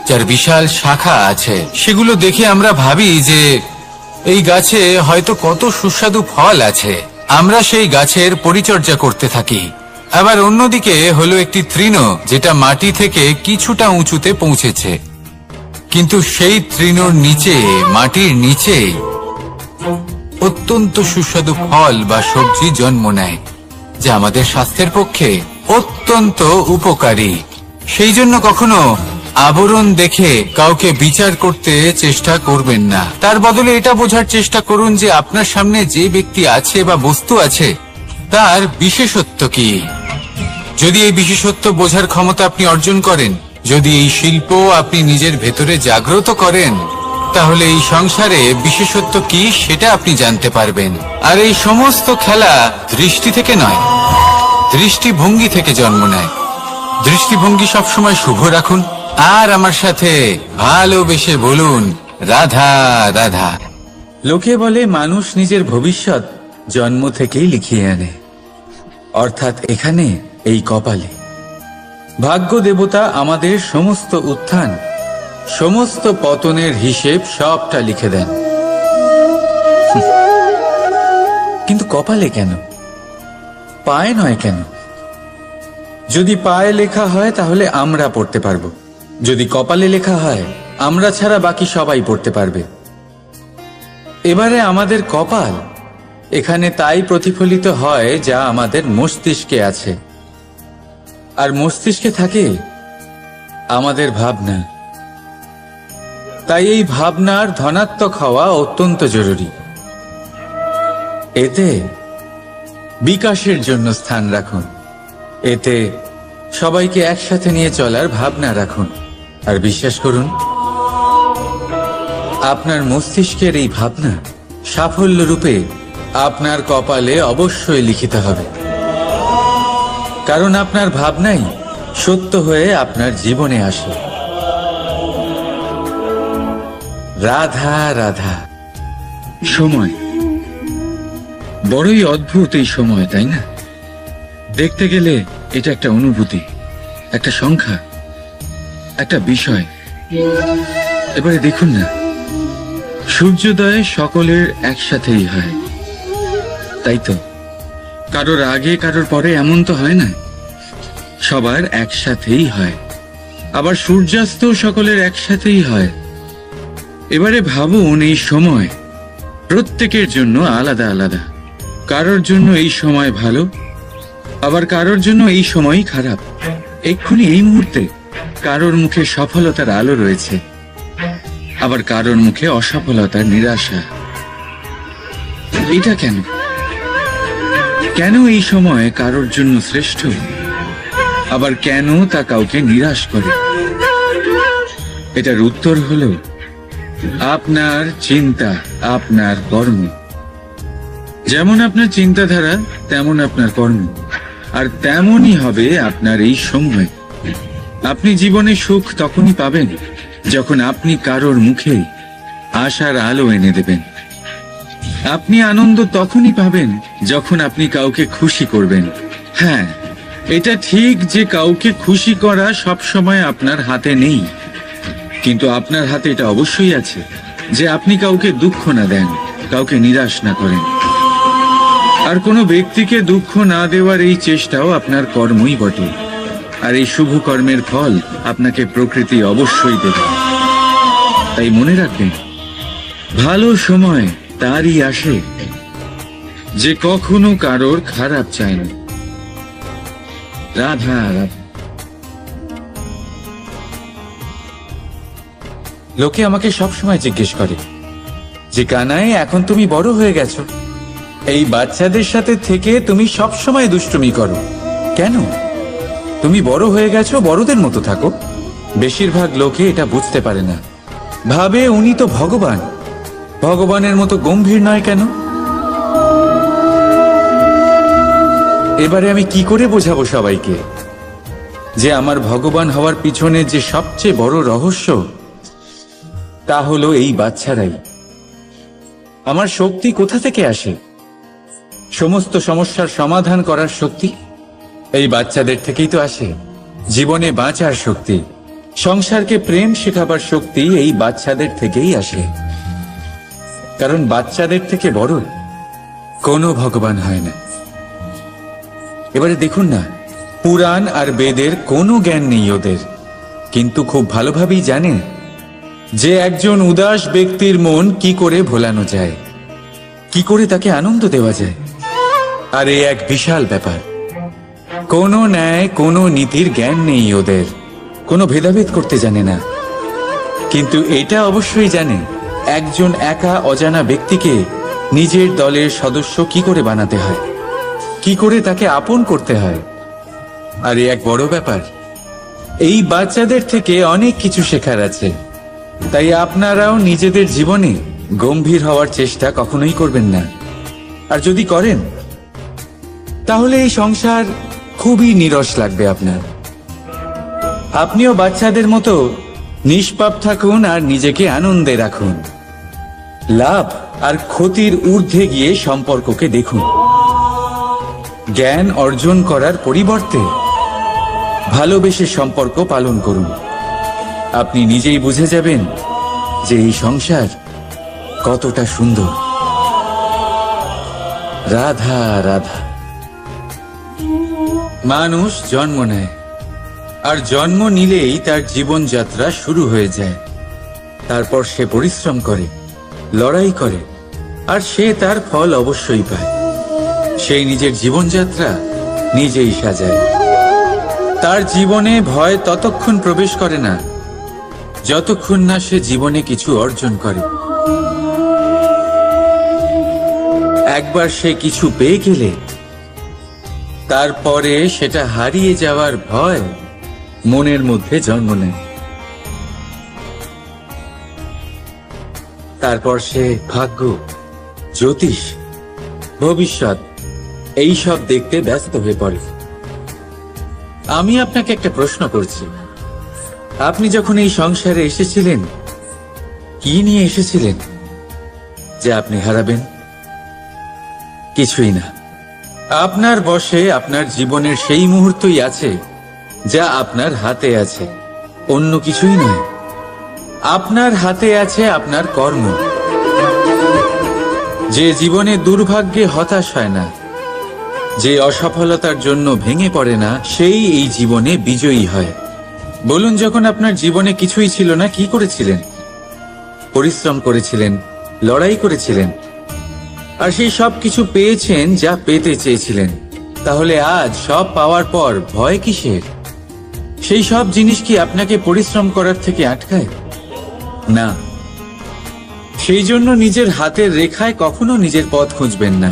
যার বিশাল শাখা আছে। সেগুলো দেখে আমরা ভাবি যে এই গাছে হয়তো কত সুস্বাদু ফল আছে, আমরা সেই গাছের পরিচর্যা করতে থাকি। আবার অন্যদিকে হলো একটি তৃণ, যেটা মাটি থেকে কিছুটা উঁচুতে পৌঁছেছে, কিন্তু সেই তৃণর নিচে, মাটির নিচে অত্যন্ত সুস্বাদু ফল বা সবজি জন্ম নেয়, যা আমাদের স্বাস্থ্যের পক্ষে অত্যন্ত উপকারী। সেই জন্য কখনো আবরণ দেখে কাউকে বিচার করতে চেষ্টা করবেন না। তার বদলে এটা বোঝার চেষ্টা করুন যে আপনার সামনে যে ব্যক্তি আছে বা বস্তু আছে তার বিশেষত্ব কি। যদি এই বিশেষত্ব বোঝার ক্ষমতা আপনি অর্জন করেন, যদি এই শিল্প আপনি নিজের ভেতরে জাগ্রত করেন, তাহলে এই সংসারে বিশেষত্ব কি সেটা আপনি জানতে পারবেন। আর এই সমস্ত খেলা দৃষ্টি থেকে নয়, দৃষ্টিভঙ্গি থেকে জন্ম নেয়। দৃষ্টিভঙ্গি সবসময় শুভ রাখুন আর আমার সাথে ভালোবেসে বলুন, রাধা রাধা। লোকে বলে মানুষ নিজের ভবিষ্যৎ জন্ম থেকেই লিখিয়ে আনে, অর্থাৎ এখানে এই কপালে। ভাগ্য দেবতা আমাদের সমস্ত উত্থান, সমস্ত পতনের হিসেব সবটা লিখে দেন। কিন্তু কপালে কেন, পায়ে নয় কেন? যদি পায়ে লেখা হয় তাহলে আমরা পড়তে পারবো, যদি কপালে লেখা হয় আমরা ছাড়া বাকি সবাই পড়তে পারবে। এবারে আমাদের কপাল এখানে তাই প্রতিফলিত হয় যা আমাদের মস্তিষ্কে আছে, আর মস্তিষ্কে থাকে আমাদের ভাবনা। তাই এই ভাবনার ধনাত্মক হওয়া অত্যন্ত জরুরি। এতে বিকাশের জন্য স্থান রাখুন, এতে সবাইকে একসাথে নিয়ে চলার ভাবনা রাখুন, আর বিশ্বাস করুন আপনার মস্তিষ্কের এই ভাবনা সাফল্য রূপে আপনার কপালে অবশ্যই লিখিত হবে, কারণ আপনার ভাবনাই সত্য হয়ে আপনার জীবনে আসে। রাধা রাধা। সময় বড়ই অদ্ভুত, এই সময়, তাই না? দেখতে গেলে এটা একটা অনুভূতি, একটা সংখ্যা, একটা বিষয়। এবারে দেখুন না, সূর্যোদয় সকলের একসাথেই হয়, তাই তো? কারোর আগে কারোর পরে এমন তো হয় না, সবার একসাথেই হয়। আবার সূর্যাস্ত সকলের একসাথেই হয়। এবারে ভাবুন, এই সময় প্রত্যেকের জন্য আলাদা আলাদা। কারোর জন্য এই সময় ভালো, আবার কারোর জন্য এই সময়ই খারাপ। এক্ষুনি এই মুহূর্তে কারোর মুখে সফলতার আলো রয়েছে, আবার কারোর মুখে অসফলতার নিরাশা। এটা কেন? কেন এই সময় কারোর জন্য শ্রেষ্ঠ, আবার কেন তা কাউকে নিরাশ করে? এটার উত্তর হলো আপনার চিন্তা, আপনার কর্ম। যেমন আপনার চিন্তাধারা তেমন আপনার কর্ম, আর তেমনই হবে আপনার এই সময়। আপনি জীবনে সুখ তখনই পাবেন যখন আপনি কারোর মুখে আশার আলো এনে দেবেন। আপনি আনন্দ তখনই পাবেন যখন আপনি কাউকে খুশি করবেন। হ্যাঁ, এটা ঠিক যে কাউকে খুশি করা সবসময় আপনার হাতে নেই, কিন্তু আপনার হাতে এটা অবশ্যই আছে যে আপনি কাউকে দুঃখ না দেন, কাউকে নিরাশ না করেন। আর কোনো ব্যক্তিকে দুঃখ না দেওয়ার এই চেষ্টাও আপনার কর্মই বটে। আর এই শুভ কর্মের ফল আপনাকে প্রকৃতি অবশ্যই দেবে। তাই মনে রাখবেন, ভালো সময় তারই আসে যে কখনো কারোর খারাপ চায় না। রাধা রাধা। লোকে আমাকে সবসময় জিজ্ঞেস করে যে কানাই, এখন তুমি বড় হয়ে গেছো, এই বাচ্চাদের সাথে থেকে তুমি সবসময় দুষ্টুমি করো কেন? তুমি বড় হয়ে গেছো, বড়দের মতো থাকো। বেশিরভাগ লোকে এটা বুঝতে পারে না, ভাবে উনি তো ভগবান, ভগবানের মতো গম্ভীর নয় কেন? এবারে আমি কি করে বোঝাবো সবাইকে যে আমার ভগবান হওয়ার পিছনে যে সবচেয়ে বড় রহস্য তা হলো এই বাচ্চারাই। আমার শক্তি কোথা থেকে আসে? সমস্ত সমস্যার সমাধান করার শক্তি এই বাচ্চাদের থেকেই তো আসে। জীবনে বাঁচার শক্তি, সংসারকে প্রেম শেখাবার শক্তি এই বাচ্চাদের থেকেই আসে। কারণ বাচ্চাদের থেকে বড় কোনো ভগবান হয় না। এবারে দেখুন না, পুরাণ আর বেদের কোনো জ্ঞান নেই ওদের, কিন্তু খুব ভালোভাবেই জানে যে একজন উদাস ব্যক্তির মন কি করে ভোলানো যায়, কি করে তাকে আনন্দ দেওয়া যায়। আর এই এক বিশাল ব্যাপার। কোনো ন্যায়, কোনো নীতির জ্ঞান নেই ওদের, কোনো ভেদাভেদ করতে জানে না। কিন্তু এটা অবশ্যই জানে একজন একা অজানা ব্যক্তিকে নিজের দলের সদস্য কি করে বানাতে হয়, কি করে তাকে আপন করতে হয়। আর এই এক বড় ব্যাপার। এই বাচ্চাদের থেকে অনেক কিছু শেখার আছে। তাই আপনারাও নিজেদের জীবনে গম্ভীর হওয়ার চেষ্টা কখনোই করবেন না। আর যদি করেন তাহলে এই সংসার খুবই নিরস লাগবে আপনার। আপনিও বাচ্চাদের মতো নিষ্পাপ থাকুন আর নিজেকে আনন্দে রাখুন। লাভ আর ক্ষতির ঊর্ধ্বে গিয়ে সম্পর্ককে দেখুন। জ্ঞান অর্জন করার পরিবর্তে ভালোবেসে সম্পর্ক পালন করুন। আপনি নিজেই বুঝে যাবেন যে এই সংসার কতটা সুন্দর। রাধা রাধা। মানুষ জন্ম নেয়, আর জন্ম নিলেই তার জীবনযাত্রা শুরু হয়ে যায়। তারপর সে পরিশ্রম করে, লড়াই করে, আর সে তার ফল অবশ্যই পায়। সেই নিজের জীবনযাত্রা নিজেই সাজায়। তার জীবনে ভয় ততক্ষণ প্রবেশ করে না যতক্ষণ না সে জীবনে কিছু অর্জন করে। একবার সে কিছু পেয়ে গেলে তারপরে সেটা হারিয়ে যাওয়ার ভয় মনের মধ্যে জন্ম নেয়। তারপর সে ভাগ্য, জ্যোতিষ, ভবিষ্যৎ এইসব দেখতে ব্যস্ত হয়ে পড়ে। আমি আপনাকে একটা প্রশ্ন করছি, আপনি যখন এই সংসারে এসেছিলেন কি নিয়ে এসেছিলেন যে আপনি হারাবেন? কিছুই না। আপনার বশে আপনার জীবনের সেই মুহূর্তই আছে যা আপনার হাতে আছে, অন্য কিছুই নয়। আপনার হাতে আছে আপনার কর্ম। যে জীবনে দুর্ভাগ্যে হতাশ হয় না, যে অসফলতার জন্য ভেঙে পড়ে না, সেই এই জীবনে বিজয়ী হয়। বলুন, যখন আপনার জীবনে কিছুই ছিল না কি করেছিলেন? পরিশ্রম করেছিলেন, লড়াই করেছিলেন, আর সেই সব কিছু পেয়েছেন যা পেতে চেয়েছিলেন। তাহলে আজ সব পাওয়ার পর ভয় কিসের? সেই সব জিনিস কি আপনাকে পরিশ্রম করার থেকে আটকায়? না। সেই জন্য নিজের হাতের রেখায় কখনো নিজের পথ খুঁজবেন না।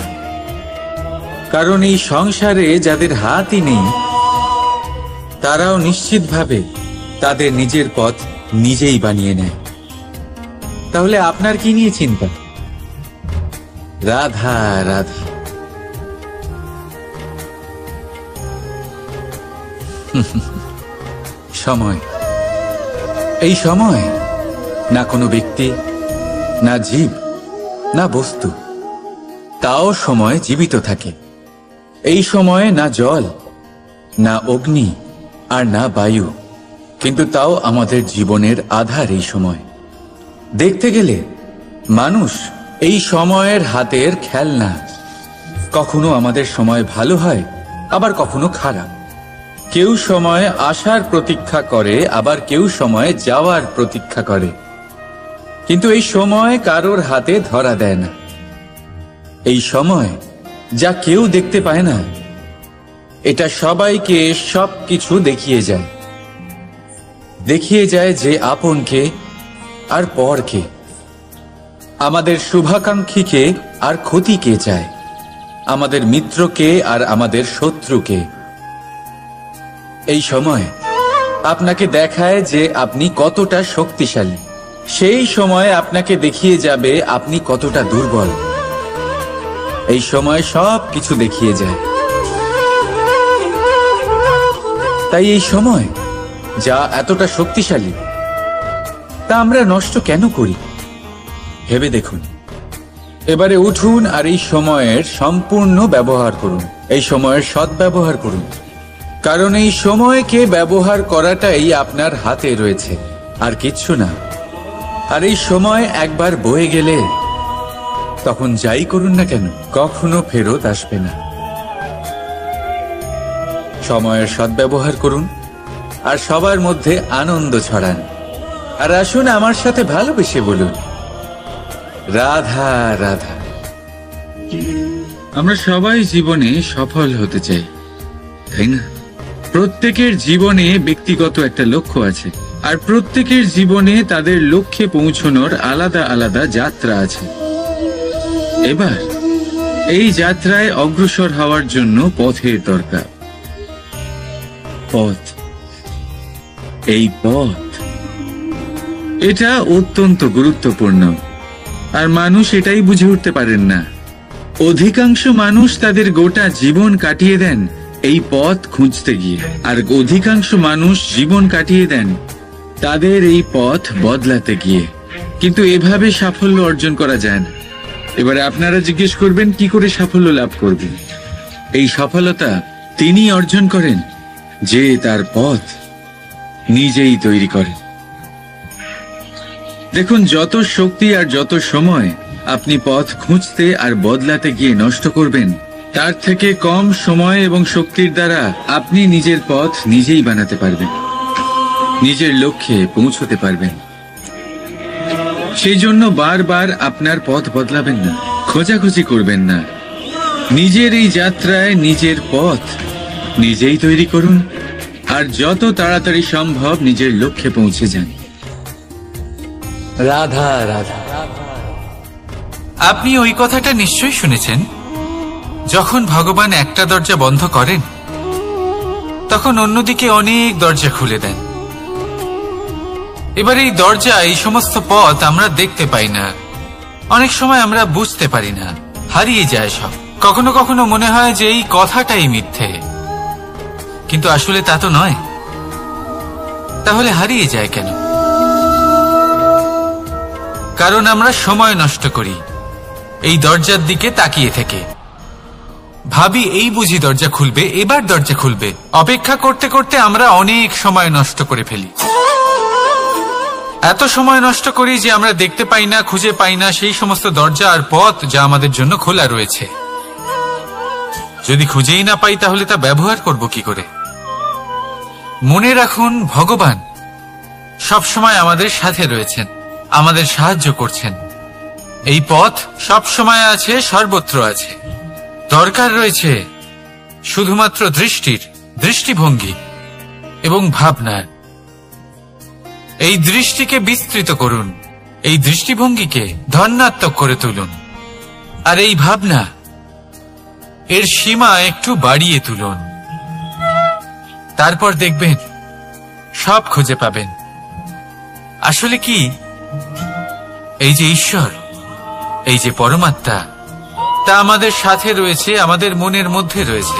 কারণ এই সংসারে যাদের হাতই নেই তারাও নিশ্চিতভাবে তাদের নিজের পথ নিজেই বানিয়ে নেয়। তাহলে আপনার কি নিয়ে চিন্তা? রাধা রাধা। সময়, এই সময় না কোনো ব্যক্তি, না জীব, না বস্তু, তাও সময় জীবিত থাকে। এই সময়ে না জল, না অগ্নি, আর না বায়ু, কিন্তু তাও আমাদের জীবনের আধার। এই সময় দেখতে গেলে মানুষ এই সময়ের হাতের খেলনা। কখনো আমাদের সময় ভালো হয়, আবার কখনো খারাপ। কেউ সময় আসার প্রতীক্ষা করে, আবার কেউ সময় যাওয়ার প্রতীক্ষা করে। কিন্তু এই সময় কারোর হাতে ধরা দেয় না। এই সময় যা কেউ দেখতে পায় না, এটা সবাইকে সবকিছু দেখিয়ে যায়, দেখিয়ে যায় যে আপনকে আর পরকে, আমাদের শুভাকাঙ্ক্ষীকে আর ক্ষতিকে চায়, আমাদের মিত্রকে আর আমাদের শত্রুকে। এই সময় আপনাকে দেখায় যে আপনি কতটা শক্তিশালী, সেই সময় আপনাকে দেখিয়ে যাবে আপনি কতটা দুর্বল। এই সময় সব কিছু দেখিয়ে যায়। তাই এই সময় যা এতটা শক্তিশালী তা আমরা নষ্ট কেন করি ভেবে দেখুন। এবারে উঠুন আর এই সময়ের সম্পূর্ণ ব্যবহার করুন, এই সময়ের সদ্ব্যবহার করুন, কারণ এই সময়কে ব্যবহার করাটাই আপনার হাতে রয়েছে, আর কিচ্ছু না। আর এই সময় একবার বয়ে গেলে তখন যাই করুন না কেন কখনো ফেরত আসবে না। সময়ের সদ্ব্যবহার করুন আর সবার মধ্যে আনন্দ ছড়ান। আর আসুন আমার সাথে ভালোবেসে বলুন, রাধা রাধা। আমরা সবাই জীবনে সফল হতে চাই, তাই না? প্রত্যেকের জীবনে ব্যক্তিগত একটা লক্ষ্য আছে, আর প্রত্যেকের জীবনে তাদের লক্ষ্যে পৌঁছানোর আলাদা আলাদা যাত্রা আছে। এবার এই যাত্রায় অগ্রসর হওয়ার জন্য পথের দরকার। পথ, এই পথ, এটা অত্যন্ত গুরুত্বপূর্ণ, আর মানুষ এটাই বুঝে উঠতে পারেন না। অধিকাংশ মানুষ তাদের গোটা জীবন কাটিয়ে দেন এই পথ খুঁজতে গিয়ে, আর অধিকাংশ মানুষ জীবন কাটিয়ে দেন তাদের এই পথ বদলাতে গিয়ে। কিন্তু এভাবে সাফল্য অর্জন করা যায় না। এবারে আপনারা জিজ্ঞেস করবেন কি করে সাফল্য লাভ করবেন? এই সফলতা তিনি অর্জন করেন যে তার পথ নিজেই তৈরি করেন। দেখুন, যত শক্তি আর যত সময় আপনি পথ খুঁজতে আর বদলাতে গিয়ে নষ্ট করবেন, তার থেকে কম সময় এবং শক্তির দ্বারা আপনি নিজের পথ নিজেই বানাতে পারবেন, নিজের লক্ষ্যে পৌঁছতে পারবেন। সেই জন্য বারবার আপনার পথ বদলাবেন না, খোঁজাখুঁজি করবেন না। নিজের এই যাত্রায় নিজের পথ নিজেই তৈরি করুন, আর যত তাড়াতাড়ি সম্ভব নিজের লক্ষ্যে পৌঁছে যান। রাধা রাধা। আপনি ওই কথাটা নিশ্চয়ই শুনেছেন, যখন ভগবান একটা দরজা বন্ধ করেন তখন অন্যদিকে অনেক দরজা খুলে দেন। এবার এই দরজা, এই সমস্ত পথ আমরা দেখতে পাই না, অনেক সময় আমরা বুঝতে পারি না, হারিয়ে যায় সব। কখনো কখনো মনে হয় যে এই কথাটাই মিথ্যে, কিন্তু আসলে তা তো নয়। তাহলে হারিয়ে যায় কেন? কারণ আমরা সময় নষ্ট করি এই দরজার দিকে তাকিয়ে থেকে। ভাবি এই বুঝি দরজা খুলবে, এবার দরজা খুলবে। অপেক্ষা করতে করতে আমরা অনেক সময় নষ্ট করে ফেলি। এত সময় নষ্ট করি যে আমরা দেখতে পাই না, খুঁজে পাই না সেই সমস্ত দরজা আর পথ যা আমাদের জন্য খোলা রয়েছে। যদি খুঁজেই না পাই তাহলে তা ব্যবহার করব কি করে? মনে রাখুন, ভগবান সবসময় আমাদের সাথে রয়েছেন, আমাদের সাহায্য করছেন। এই পথ সব সময় আছে, সর্বত্র আছে। দরকার রয়েছে শুধুমাত্র দৃষ্টির, দৃষ্টিভঙ্গি এবং ভাবনার। এই দৃষ্টিকে বিস্তৃত করুন, এই দৃষ্টিভঙ্গিকে ধন্যাত্মক করে তুলুন, আর এই ভাবনা, এর সীমা একটু বাড়িয়ে তুলুন। তারপর দেখবেন সব খুঁজে পাবেন। আসলে কি, এই যে ঈশ্বর, এই যে পরমাত্মা, তা আমাদের সাথে রয়েছে, আমাদের মনের মধ্যে রয়েছে।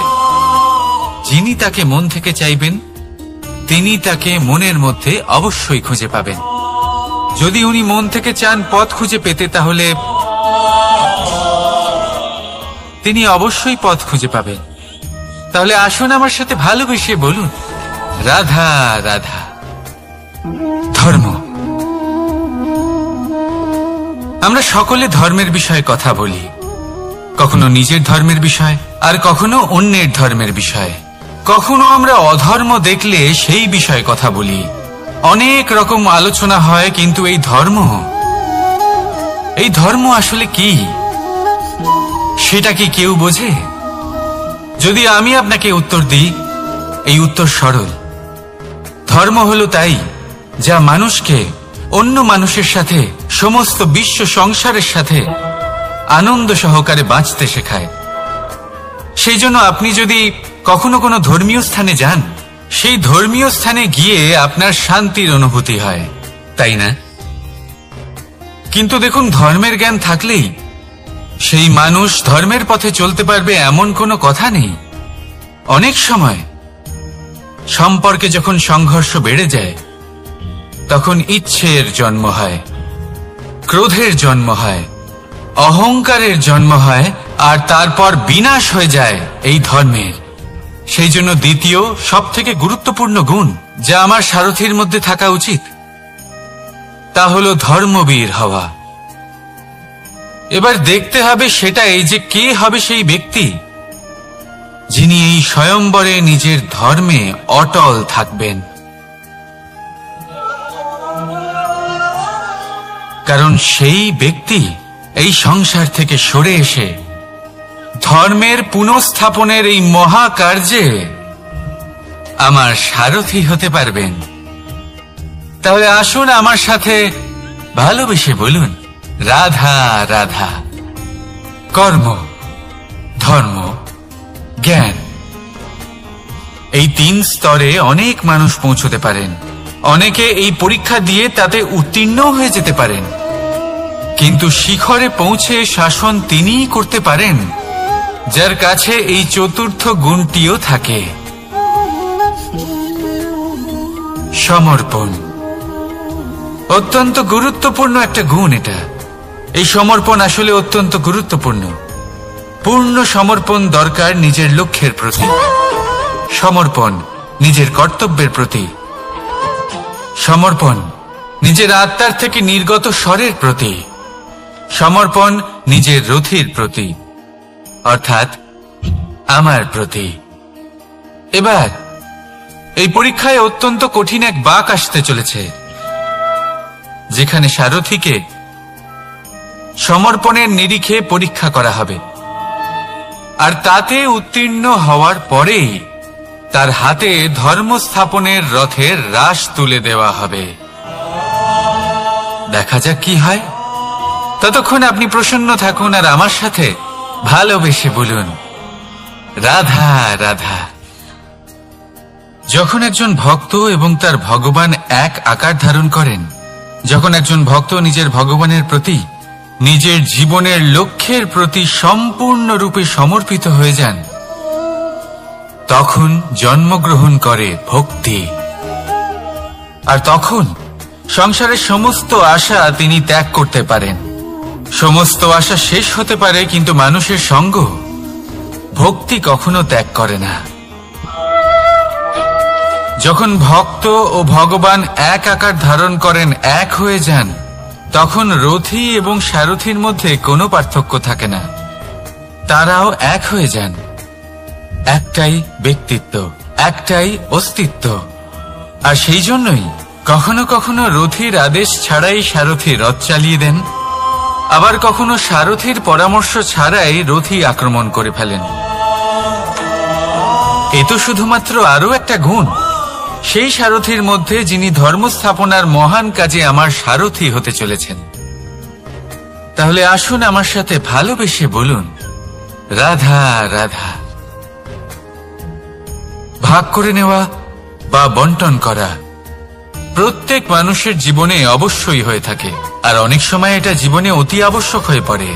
যিনি তাকে মন থেকে চাইবেন তিনি তাকে মনের মধ্যে অবশ্যই খুঁজে পাবেন। যদি উনি মন থেকে চান পথ খুঁজে পেতে, তাহলে তিনি অবশ্যই পথ খুঁজে পাবেন। তাহলে আসুন আমার সাথে ভালোবেসে বলুন, রাধা রাধা। ধর্ম, আমরা সকলে ধর্মের বিষয়ে কথা বলি, কখনো নিজের ধর্মের বিষয় আর কখনো অন্যের ধর্মের বিষয়। কখনো আমরা অধর্ম দেখলে সেই বিষয়ে কথা বলি। অনেক রকম আলোচনা হয়, কিন্তু এই ধর্ম আসলে কি সেটা কি কেউ বোঝে? যদি আমি আপনাকে উত্তর দিই, এই উত্তর সরল। ধর্ম হলো তাই যা মানুষকে অন্য মানুষের সাথে, সমস্ত বিশ্ব সংসারের সাথে আনন্দ সহকারে বাঁচতে শেখায়। সেই জন্য আপনি যদি কখনো কোনো ধর্মীয় স্থানে যান, সেই ধর্মীয় স্থানে গিয়ে আপনার শান্তির অনুভূতি হয়, তাই না? কিন্তু দেখুন, ধর্মের জ্ঞান থাকলেই সেই মানুষ ধর্মের পথে চলতে পারবে এমন কোনো কথা নেই। অনেক সময় সম্পর্কে যখন সংঘর্ষ বেড়ে যায়, তখন ইচ্ছের জন্ম হয়, ক্রোধের জন্ম হয়, অহংকারের জন্ম হয়, আর তারপর বিনাশ হয়ে যায় এই ধর্মের। সেই জন্য দ্বিতীয় সবথেকে গুরুত্বপূর্ণ গুণ যা আমার সারথীর মধ্যে থাকা উচিত, তা হলো ধর্মবীর হওয়া। এবার দেখতে হবে সেটাই যে কে হবে সেই ব্যক্তি যিনি এই স্বয়ম্বরে নিজের ধর্মে অটল থাকবেন। কারণ সেই ব্যক্তি এই সংসার থেকে সরে এসে ধর্মের পুনঃস্থাপনের এই মহাকার্যে আমার সারথী হতে পারবেন। তাহলে আসুন আমার সাথে ভালোবেসে বলুন, রাধা রাধা। কর্ম, ধর্ম, জ্ঞান, এই 3 স্তরে অনেক মানুষ পৌঁছতে পারেন। অনেকে এই পরীক্ষা দিয়ে তাতে উত্তীর্ণ হয়ে যেতে পারেন, কিন্তু শিখরে পৌঁছে শাসন তিনিই করতে পারেন যার কাছে এই চতুর্থ গুণটিও থাকে, সমর্পণ। অত্যন্ত গুরুত্বপূর্ণ একটা গুণ এটা। এই সমর্পণ আসলে অত্যন্ত গুরুত্বপূর্ণ। পূর্ণ সমর্পণ দরকার নিজের লক্ষ্যের প্রতি, সমর্পণ নিজের কর্তব্যের প্রতি, সমর্পণ নিজের আত্মার থেকে নির্গত স্বরের প্রতি, সমর্পণ নিজের রথীর প্রতি, অর্থাৎ আমার প্রতি। এবার এই পরীক্ষায় অত্যন্ত কঠিন এক বাঁক আসতে চলেছে, যেখানে সারথীকে সমর্পণের নিরিখে পরীক্ষা করা হবে, আর তাতে উত্তীর্ণ হওয়ার পরেই তার হাতে ধর্ম স্থাপনের রথের রাশ তুলে দেওয়া হবে। দেখা যাক কি হয়। ততক্ষণ আপনি প্রসন্ন থাকুন আর আমার সাথে ভালোবেসে বলুন, রাধা রাধা। যখন একজন ভক্ত এবং তার ভগবান এক আকার ধারণ করেন, যখন একজন ভক্ত নিজের ভগবানের প্রতি, নিজের জীবনের লক্ষ্যের প্রতি সম্পূর্ণরূপে সমর্পিত হয়ে যান, তখন জন্মগ্রহণ করে ভক্তি। আর তখন সংসারের সমস্ত আশা তিনি ত্যাগ করতে পারেন। সমস্ত আশা শেষ হতে পারে, কিন্তু মানুষের সঙ্গ ভক্তি কখনো ত্যাগ করে না। যখন ভক্ত ও ভগবান এক আকার ধারণ করেন, এক হয়ে যান, তখন রথী এবং সারথীর মধ্যে কোনো পার্থক্য থাকে না। তারাও এক হয়ে যান। একটাই ব্যক্তিত্ব, একটাই অস্তিত্ব। আর সেই জন্যই কখনো কখনো রথীর আদেশ ছাড়াই সারথী রথ চালিয়ে দেন, আবার কখনো সারথীর পরামর্শ ছাড়াই রথী আক্রমণ করে ফেলেন। এ তো শুধুমাত্র আরও একটা গুণ সেই সারথীর মধ্যে যিনি ধর্ম স্থাপনার মহান কাজে আমার সারথী হতে চলেছেন। তাহলে আসুন আমার সাথে ভালোবেসে বলুন, রাধা রাধা। ভাগ করে নেওয়া বা বন্টন করা প্রত্যেক মানুষের জীবনে অবশ্যই হয়ে থাকে, আর অনেক সময় এটা জীবনে অতি আবশ্যক হয়ে পড়ে।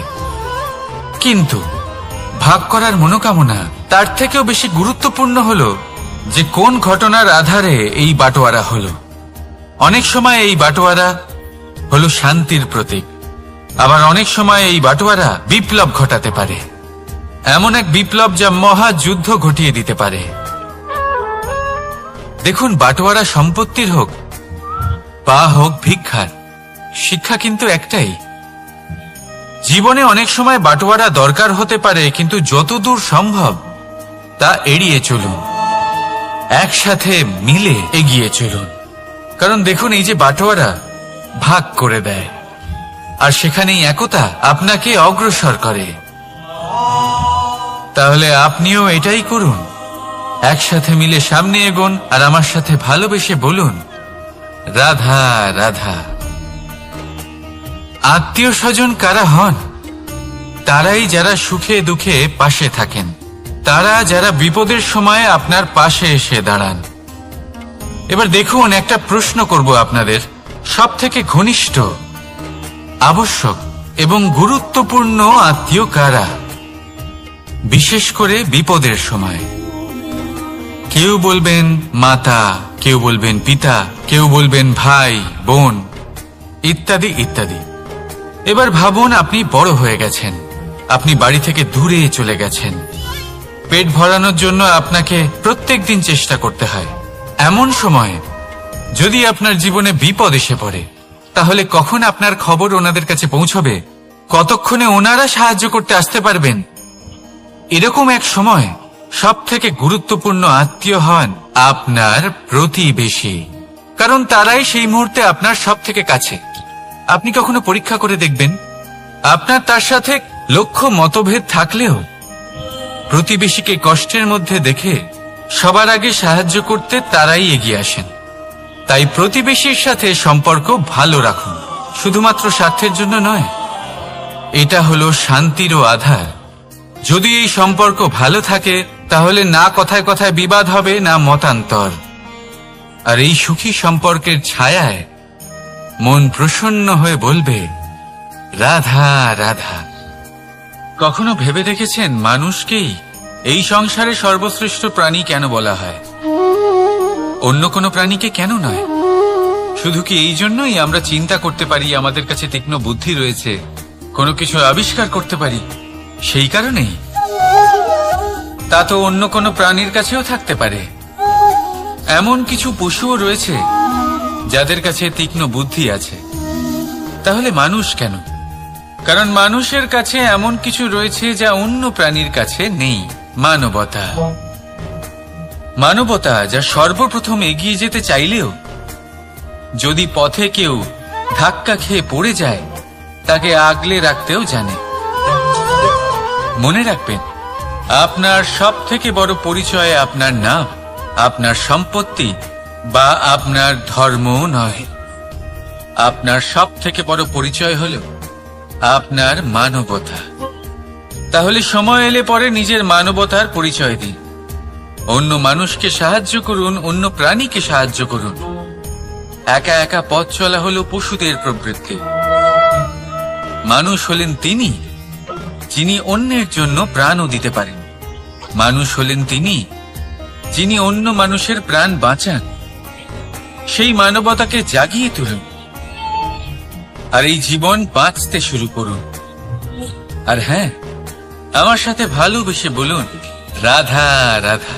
কিন্তু ভাগ করার মনোকামনা তার থেকেও বেশি গুরুত্বপূর্ণ হলো যে কোন ঘটনার আধারে এই বাটোয়ারা হলো। অনেক সময় এই বাটোয়ারা হলো শান্তির প্রতীক, আবার অনেক সময় এই বাটোয়ারা বিপ্লব ঘটাতে পারে, এমন এক বিপ্লব যা মহাযুদ্ধ ঘটিয়ে দিতে পারে। দেখুন, বাটোয়ারা সম্পত্তির হোক বা হোক ভিক্ষার, শিক্ষা কিন্তু একটাই। জীবনে অনেক সময় বাটোয়ারা দরকার হতে পারে, কিন্তু যতদূর সম্ভব তা এড়িয়ে চলুন, একসাথে মিলে এগিয়ে চলুন। কারণ দেখুন, এই যে বাটোয়ারা ভাগ করে দেয়, আর সেখানেই একতা আপনাকে অগ্রসর করে। তাহলে আপনিও এটাই করুন। একসাথে মিলে সামনে এগোন আর আমার সাথে ভালোবেসে বলুন, রাধা রাধা। আত্মীয় স্বজন কারা হন? তারাই যারা সুখে দুঃখে পাশে থাকেন, তারা যারা বিপদের সময় আপনার পাশে এসে দাঁড়ান। এবার দেখুন, একটা প্রশ্ন করব আপনাদের, সব থেকে ঘনিষ্ঠ, আবশ্যক এবং গুরুত্বপূর্ণ আত্মীয় কারা, বিশেষ করে বিপদের সময়? কেউ বলবেন মাতা, কেউ বলবেন পিতা, কেউ বলবেন ভাই বোন, ইত্যাদি ইত্যাদি। এবার ভাবুন, আপনি বড় হয়ে গেছেন, আপনি বাড়ি থেকে দূরে চলে গেছেন, পেট ভরানোর জন্য আপনাকে প্রত্যেক দিন চেষ্টা করতে হয়। এমন সময় যদি আপনার জীবনে বিপদ এসে পড়ে, তাহলে কখন আপনার খবর ওনাদের কাছে পৌঁছবে? কতক্ষণে ওনারা সাহায্য করতে আসতে পারবেন? এরকম এক সময় সব থেকে গুরুত্বপূর্ণ আত্মীয় হন আপনার প্রতিবেশী, কারণ তারাই সেই মুহূর্তে আপনার সব থেকে কাছে। আপনি কখনো পরীক্ষা করে দেখবেন, আপনার তার সাথে লক্ষ্য মতভেদ থাকলেও প্রতিবেশীকে কষ্টের মধ্যে দেখে সবার আগে সাহায্য করতে তারাই এগিয়ে আসেন। তাই প্রতিবেশীর সাথে সম্পর্ক ভালো রাখুন, শুধুমাত্র স্বার্থের জন্য নয়। এটা হলো শান্তিরও আধার। যদি এই সম্পর্ক ভালো থাকে, তাহলে না কথায় কথায় বিবাদ হবে, না মতান্তর। আর এই সুখী সম্পর্কের ছায়ায় মন প্রসন্ন হয়ে বলবে, রাধা রাধা। কখনো ভেবে দেখেছেন, মানুষকেই এই সংসারে সর্বশ্রেষ্ঠ প্রাণী কেন বলা হয়? অন্য কোনো প্রাণীকে কেন নয়? শুধু কি এই জন্যই আমরা চিন্তা করতে পারি, আমাদের কাছে তীক্ষ্ণ বুদ্ধি রয়েছে, কোনো কিছু আবিষ্কার করতে পারি, সেই কারণেই? তা তো অন্য কোনো প্রাণীর কাছেও থাকতে পারে। এমন কিছু পশুও রয়েছে যাদের কাছে তীক্ষ্ণ বুদ্ধি আছে। তাহলে মানুষ কেন? কারণ মানুষের কাছে এমন কিছু রয়েছে যা অন্য প্রাণীর কাছে নেই, মানবতা। মানবতা যা সর্বপ্রথম এগিয়ে যেতে চাইলেও যদি পথে কেউ ধাক্কা খেয়ে পড়ে যায়, তাকে আগলে রাখতেও জানে। মনে রাখবেন, আপনার সব থেকে বড় পরিচয় আপনার নাম, আপনার সম্পত্তি বা আপনার ধর্ম নয়। আপনার সব থেকে বড় পরিচয় হল আপনার মানবতা। তাহলে সময় এলে পরে নিজের মানবতার পরিচয় দিন। অন্য মানুষকে সাহায্য করুন, অন্য প্রাণীকে সাহায্য করুন। একা একা পথ চলা হলো পশুদের প্রবৃত্তি। মানুষ হলেন তিনি যিনি অন্যের জন্য প্রাণও দিতে পারেন। মানুষ হলেন তিনি যিনি অন্য মানুষের প্রাণ বাঁচান। সেই মানবতাকে জাগিয়ে তুলুন আর এই জীবন বাঁচতে শুরু করুন। আর হ্যাঁ, আমার সাথে ভালোবেসে বলুন, রাধা রাধা।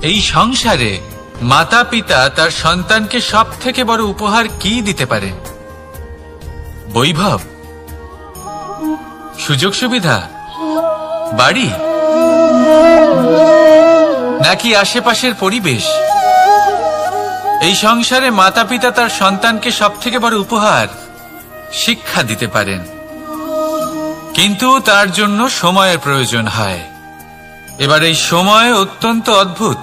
এই সংসারে মাতা পিতা তার সন্তানকে সব থেকে বড় উপহার কি দিতে পারে? বৈভব, সুযোগ সুবিধা, বাড়ি, নাকি আশেপাশের পরিবেশ? এই সংসারে মাতা পিতা তার সন্তানকে সব থেকে বড় উপহার শিক্ষা দিতে পারেন, কিন্তু তার জন্য সময়ের প্রয়োজন হয়। এবার এই সময় অত্যন্ত অদ্ভুত।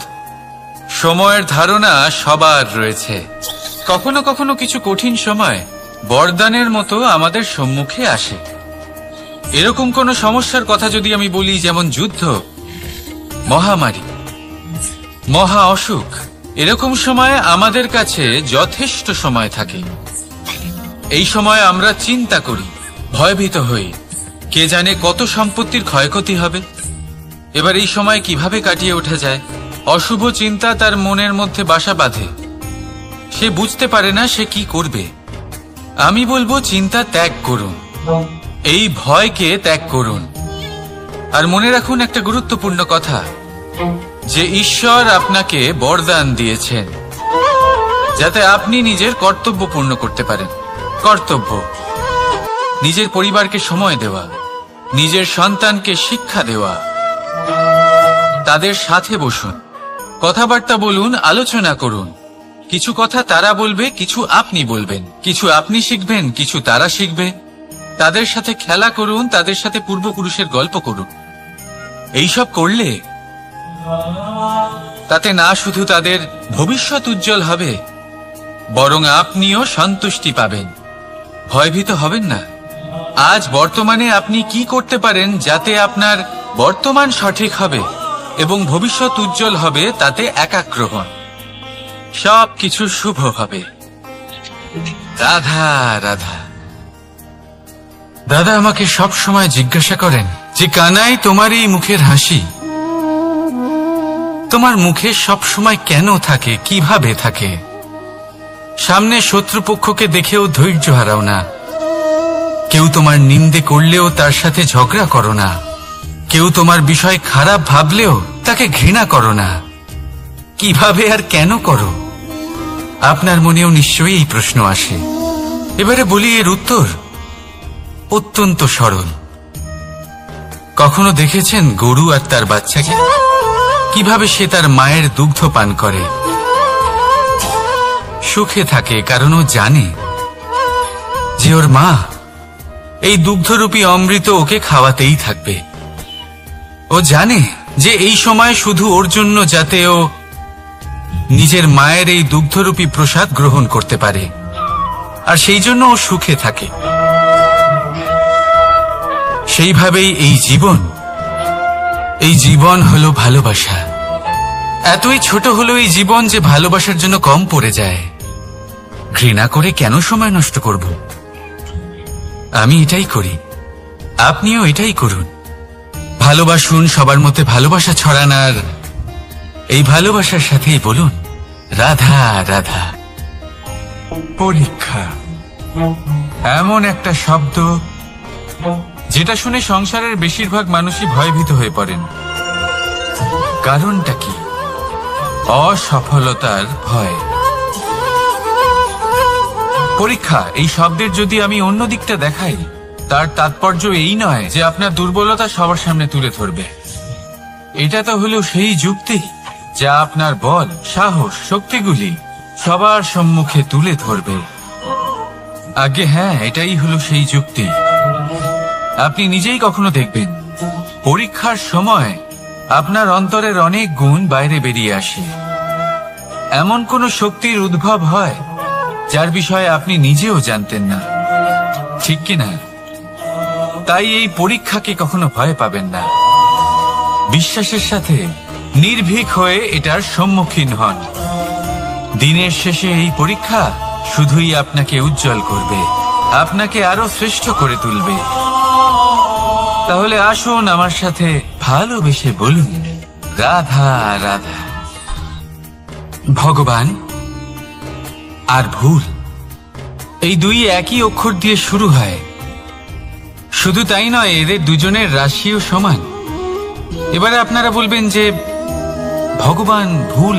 সময়ের ধারণা সবার রয়েছে। কখনো কখনো কিছু কঠিন সময় বরদানের মতো আমাদের সম্মুখে আসে। এরকম কোন সমস্যার কথা যদি আমি বলি, যেমন যুদ্ধ, মহামারী, মহা অসুখ, এরকম সময় আমাদের কাছে যথেষ্ট সময় থাকে। এই সময় আমরা চিন্তা করি, ভয়ভীত হই, কে জানে কত সম্পত্তির ক্ষয়ক্ষতি হবে। এবার এই সময় কিভাবে কাটিয়ে ওঠা যায়? অশুভ চিন্তা তার মনের মধ্যে বাসা বাঁধে। সে বুঝতে পারে না সে কি করবে। আমি বলবো, চিন্তা ত্যাগ করুন, এই ভয়কে ত্যাগ করুন। আর মনে রাখুন একটা গুরুত্বপূর্ণ কথা, যে ঈশ্বর আপনাকে বরদান দিয়েছেন যাতে আপনি নিজের কর্তব্য পূর্ণ করতে পারেন। কর্তব্য, নিজের পরিবারকে সময় দেওয়া, নিজের সন্তানকে শিক্ষা দেওয়া। তাদের সাথে বসুন, কথাবার্তা বলুন, আলোচনা করুন। কিছু কথা তারা বলবে, কিছু আপনি বলবেন, কিছু আপনি শিখবেন, কিছু তারা শিখবে। তাদের সাথে খেলা করুন, তাদের সাথে পূর্বপুরুষের গল্প করুন। এইসব করলে তাতে না শুধু তাদের ভবিষ্যৎ উজ্জ্বল হবে, বরং আপনিও সন্তুষ্টি পাবেন। ভয়ভীত হবেন না। আজ বর্তমানে আপনি কি করতে পারেন যাতে আপনার বর্তমান সঠিক হবে এবং ভবিষ্যৎ উজ্জ্বল হবে, তাতে একাগ্র হন। সবকিছু শুভ হবে। রাধা রাধা। দাদা আমাকে সব সময় জিজ্ঞাসা করেন যে কানাই, তোমার এই মুখের হাসি, তোমার মুখে সব সময় কেন থাকে, কিভাবে থাকে? সামনে শত্রুপক্ষকে দেখেও ধৈর্য হারাও না, কেউ তোমার নিন্দে করলেও তার সাথে ঝগড়া করো না, কেউ তোমার বিষয় খারাপ ভাবলেও তাকে ঘৃণা করো না। কিভাবে আর কেন করো? আপনার মনেও নিশ্চয়ই এই প্রশ্ন আসে। এবারে বলি, এর উত্তর অত্যন্ত সরল। কখনো দেখেছেন গরু আর তার বাচ্চাকে কিভাবে সে তার মায়ের দুগ্ধ পান করে? সুখে থাকে, কারণ ও জানে যে ওর মা এই দুগ্ধরূপী অমৃত ওকে খাওয়াতেই থাকবে। ও জানে যে এই সময় শুধু ওর জন্য, যাতে ও নিজের মায়ের এই দুগ্ধরূপী প্রসাদ গ্রহণ করতে পারে, আর সেই জন্য ও সুখে থাকে। সেইভাবেই এই জীবন হলো ভালোবাসা। এতই ছোট হলো এই জীবন যে ভালোবাসার জন্য কম পড়ে যায়। ঘৃণা করে কেন সময় নষ্ট করব? আমি এটাই করি, আপনিও এটাই করুন। ভালোবাসুন, সবার মধ্যে ভালোবাসা ছড়ান, আর এই ভালোবাসার সাথেই বলুন রাধা রাধা। পরীক্ষা এমন একটা শব্দ যেটা শুনে সংসারের বেশিরভাগ মানুষই ভয়ভীত হয়ে পড়েন। কারণটা কি? অসফলতার ভয়। পরীক্ষা এই শব্দের যদি আমি অন্য দিকটা দেখাই, তার তাৎপর্য এই নয় যে আপনার দুর্বলতা সবার সামনে তুলে ধরবে। এটা তো হলো সেই যুক্তি যা আপনার বল, সাহস, শক্তিগুলি সবার সম্মুখে তুলে ধরবে। আগে হ্যাঁ, এটাই হলো সেই যুক্তি। আপনি নিজেই কখনো দেখবেন পরীক্ষার সময় আপনার অন্তরের অনেক গুণ বাইরে বেরিয়ে আসে। এমন কোন শক্তির উদ্ভব হয় যার বিষয়ে আপনি নিজেও জানতেন না, ঠিক কিনা? তাই এই পরীক্ষাকে কখনো ভয় পাবেন না। বিশ্বাসের সাথে নির্ভীক হয়ে এটার সম্মুখীন হন। দিনের শেষে এই পরীক্ষা শুধুই আপনাকে উজ্জ্বল করবে, আপনাকে আরো শ্রেষ্ঠ করে তুলবে। তাহলে আসুন আমার সাথে ভালোবেসে বলুন রাধা রাধা। ভগবান আর ভুল, এই দুই একই অক্ষর দিয়ে শুরু হয়। শুধু তাই নয়, এদের দুজনের রাশিও সমান। এবারে আপনারা বলবেন যে ভগবান, ভুল,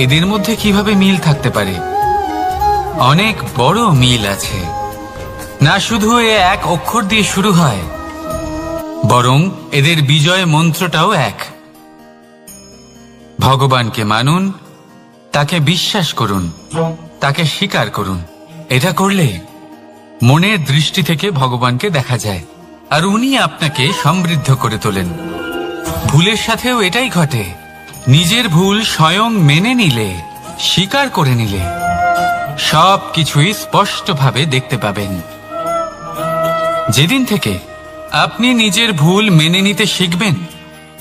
এদের মধ্যে কিভাবে মিল থাকতে পারে? অনেক বড় মিল আছে। না শুধু এ এক অক্ষর দিয়ে শুরু হয়, বরং এদের বিজয় মন্ত্রটাও এক। ভগবানকে মানুন, তাকে বিশ্বাস করুন, তাকে স্বীকার করুন। এটা করলে মনের দৃষ্টি থেকে ভগবানকে দেখা যায়, আর উনি আপনাকে সমৃদ্ধ করে তোলেন। ভুলের সাথেও এটাই ঘটে। নিজের ভুল স্বয়ং মেনে নিলে, স্বীকার করে নিলে সব কিছুই স্পষ্টভাবে দেখতে পাবেন। যেদিন থেকে আপনি নিজের ভুল মেনে নিতে শিখবেন,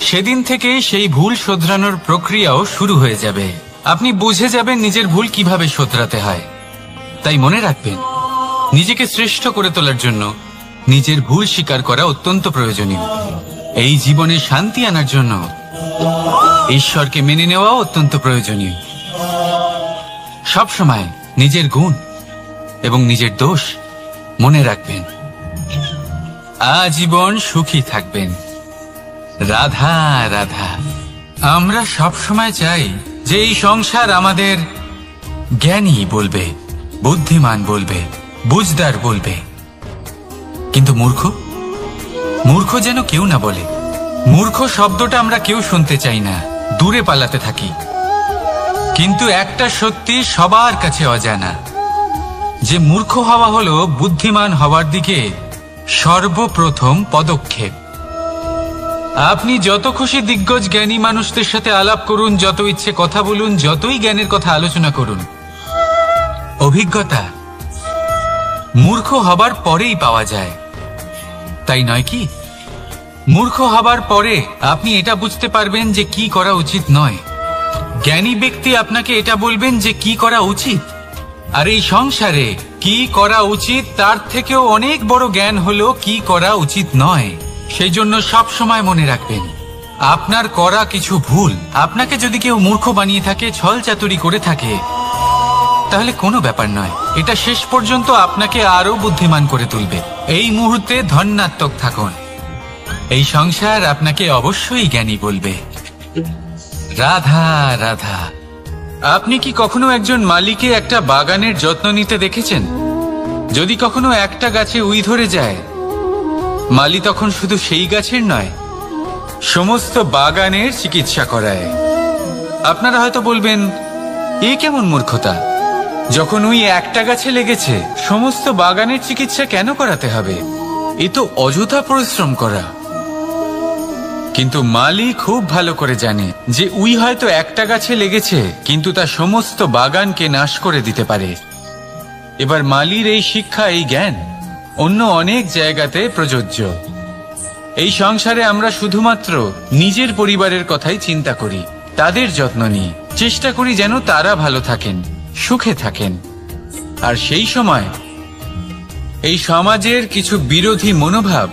সেদিন থেকে সেই ভুল শোধরানোর প্রক্রিয়াও শুরু হয়ে যাবে। আপনি বুঝে যাবেন নিজের ভুল কিভাবে শোধরাতে হয়। তাই মনে রাখবেন, নিজেকে শ্রেষ্ঠ করে তোলার জন্য নিজের ভুল স্বীকার করা অত্যন্ত প্রয়োজনীয়। এই জীবনে শান্তি আনার জন্য ঈশ্বরকে মেনে নেওয়াও অত্যন্ত প্রয়োজনীয়। সবসময় নিজের গুণ এবং নিজের দোষ মনে রাখবেন। আজীবন সুখী থাকবেন। রাধা রাধা। আমরা সবসময় চাই যে এই সংসার আমাদের জ্ঞানী বলবে, বুদ্ধিমান বলবে, বুঝদার বলবে, কিন্তু মূর্খ যেন কেউ না বলে। মূর্খ শব্দটা আমরা কেউ শুনতে চাই না, দূরে পালাতে থাকি। কিন্তু একটা সত্যি সবার কাছে অজানা, যে মূর্খ হওয়া হলো বুদ্ধিমান হওয়ার দিকে সর্বপ্রথম পদক্ষেপ। আপনি যত খুশি দিগ্গজ জ্ঞানী মানুষদের সাথে আলাপ করুন, যত ইচ্ছে কথা বলুন, যতই জ্ঞানের কথা আলোচনা করুন, অভিজ্ঞতা মূর্খ হবার পরেই পাওয়া যায়, তাই নয় কি? মূর্খ হবার পরে আপনি এটা বুঝতে পারবেন যে কি করা উচিত নয়। জ্ঞানী ব্যক্তি আপনাকে এটা বলবেন যে কি করা উচিত। আর এই সংসারে কি করা উচিত তার থেকেও অনেক বড় জ্ঞান হলো কি করা উচিত নয়। সেই জন্য সব সময় মনে রাখবেন, আপনার করা কিছু ভুল আপনাকে যদি কেউ মূর্খ বানিয়ে থাকে, ছল চাতুরি করে থাকে, তাহলে কোনো ব্যাপার নয়, এটা শেষ পর্যন্ত আপনাকে আরো বুদ্ধিমান করে তুলবে। এই মুহূর্তে ধন্যাত্মক থাকুন, এই সংসার আপনাকে অবশ্যই জ্ঞানী বলবে। রাধা রাধা। আপনি কি কখনো একজন মালিকে একটা বাগানের যত্ন নিতে দেখেছেন? যদি কখনো একটা গাছে উই ধরে যায়, মালি তখন শুধু সেই গাছের নয়, সমস্ত বাগানের চিকিৎসা করায়। আপনারা হয়তো বলবেন, এ কেমন মূর্খতা, যখন উই একটা গাছে লেগেছে সমস্ত বাগানের চিকিৎসা কেন করাতে হবে? এ তো অযথা পরিশ্রম করা। কিন্তু মালি খুব ভালো করে জানে যে উই হয়তো একটা গাছে লেগেছে, কিন্তু তা সমস্ত বাগানকে নাশ করে দিতে পারে। এবার মালির এই শিক্ষা, এই জ্ঞান অন্য অনেক জায়গাতে প্রযোজ্য। এই সংসারে আমরা শুধুমাত্র নিজের পরিবারের কথাই চিন্তা করি, তাদের যত্ন নিই, চেষ্টা করি যেন তারা ভালো থাকেন, সুখে থাকেন। আর সেই সময় এই সমাজের কিছু বিরোধী মনোভাব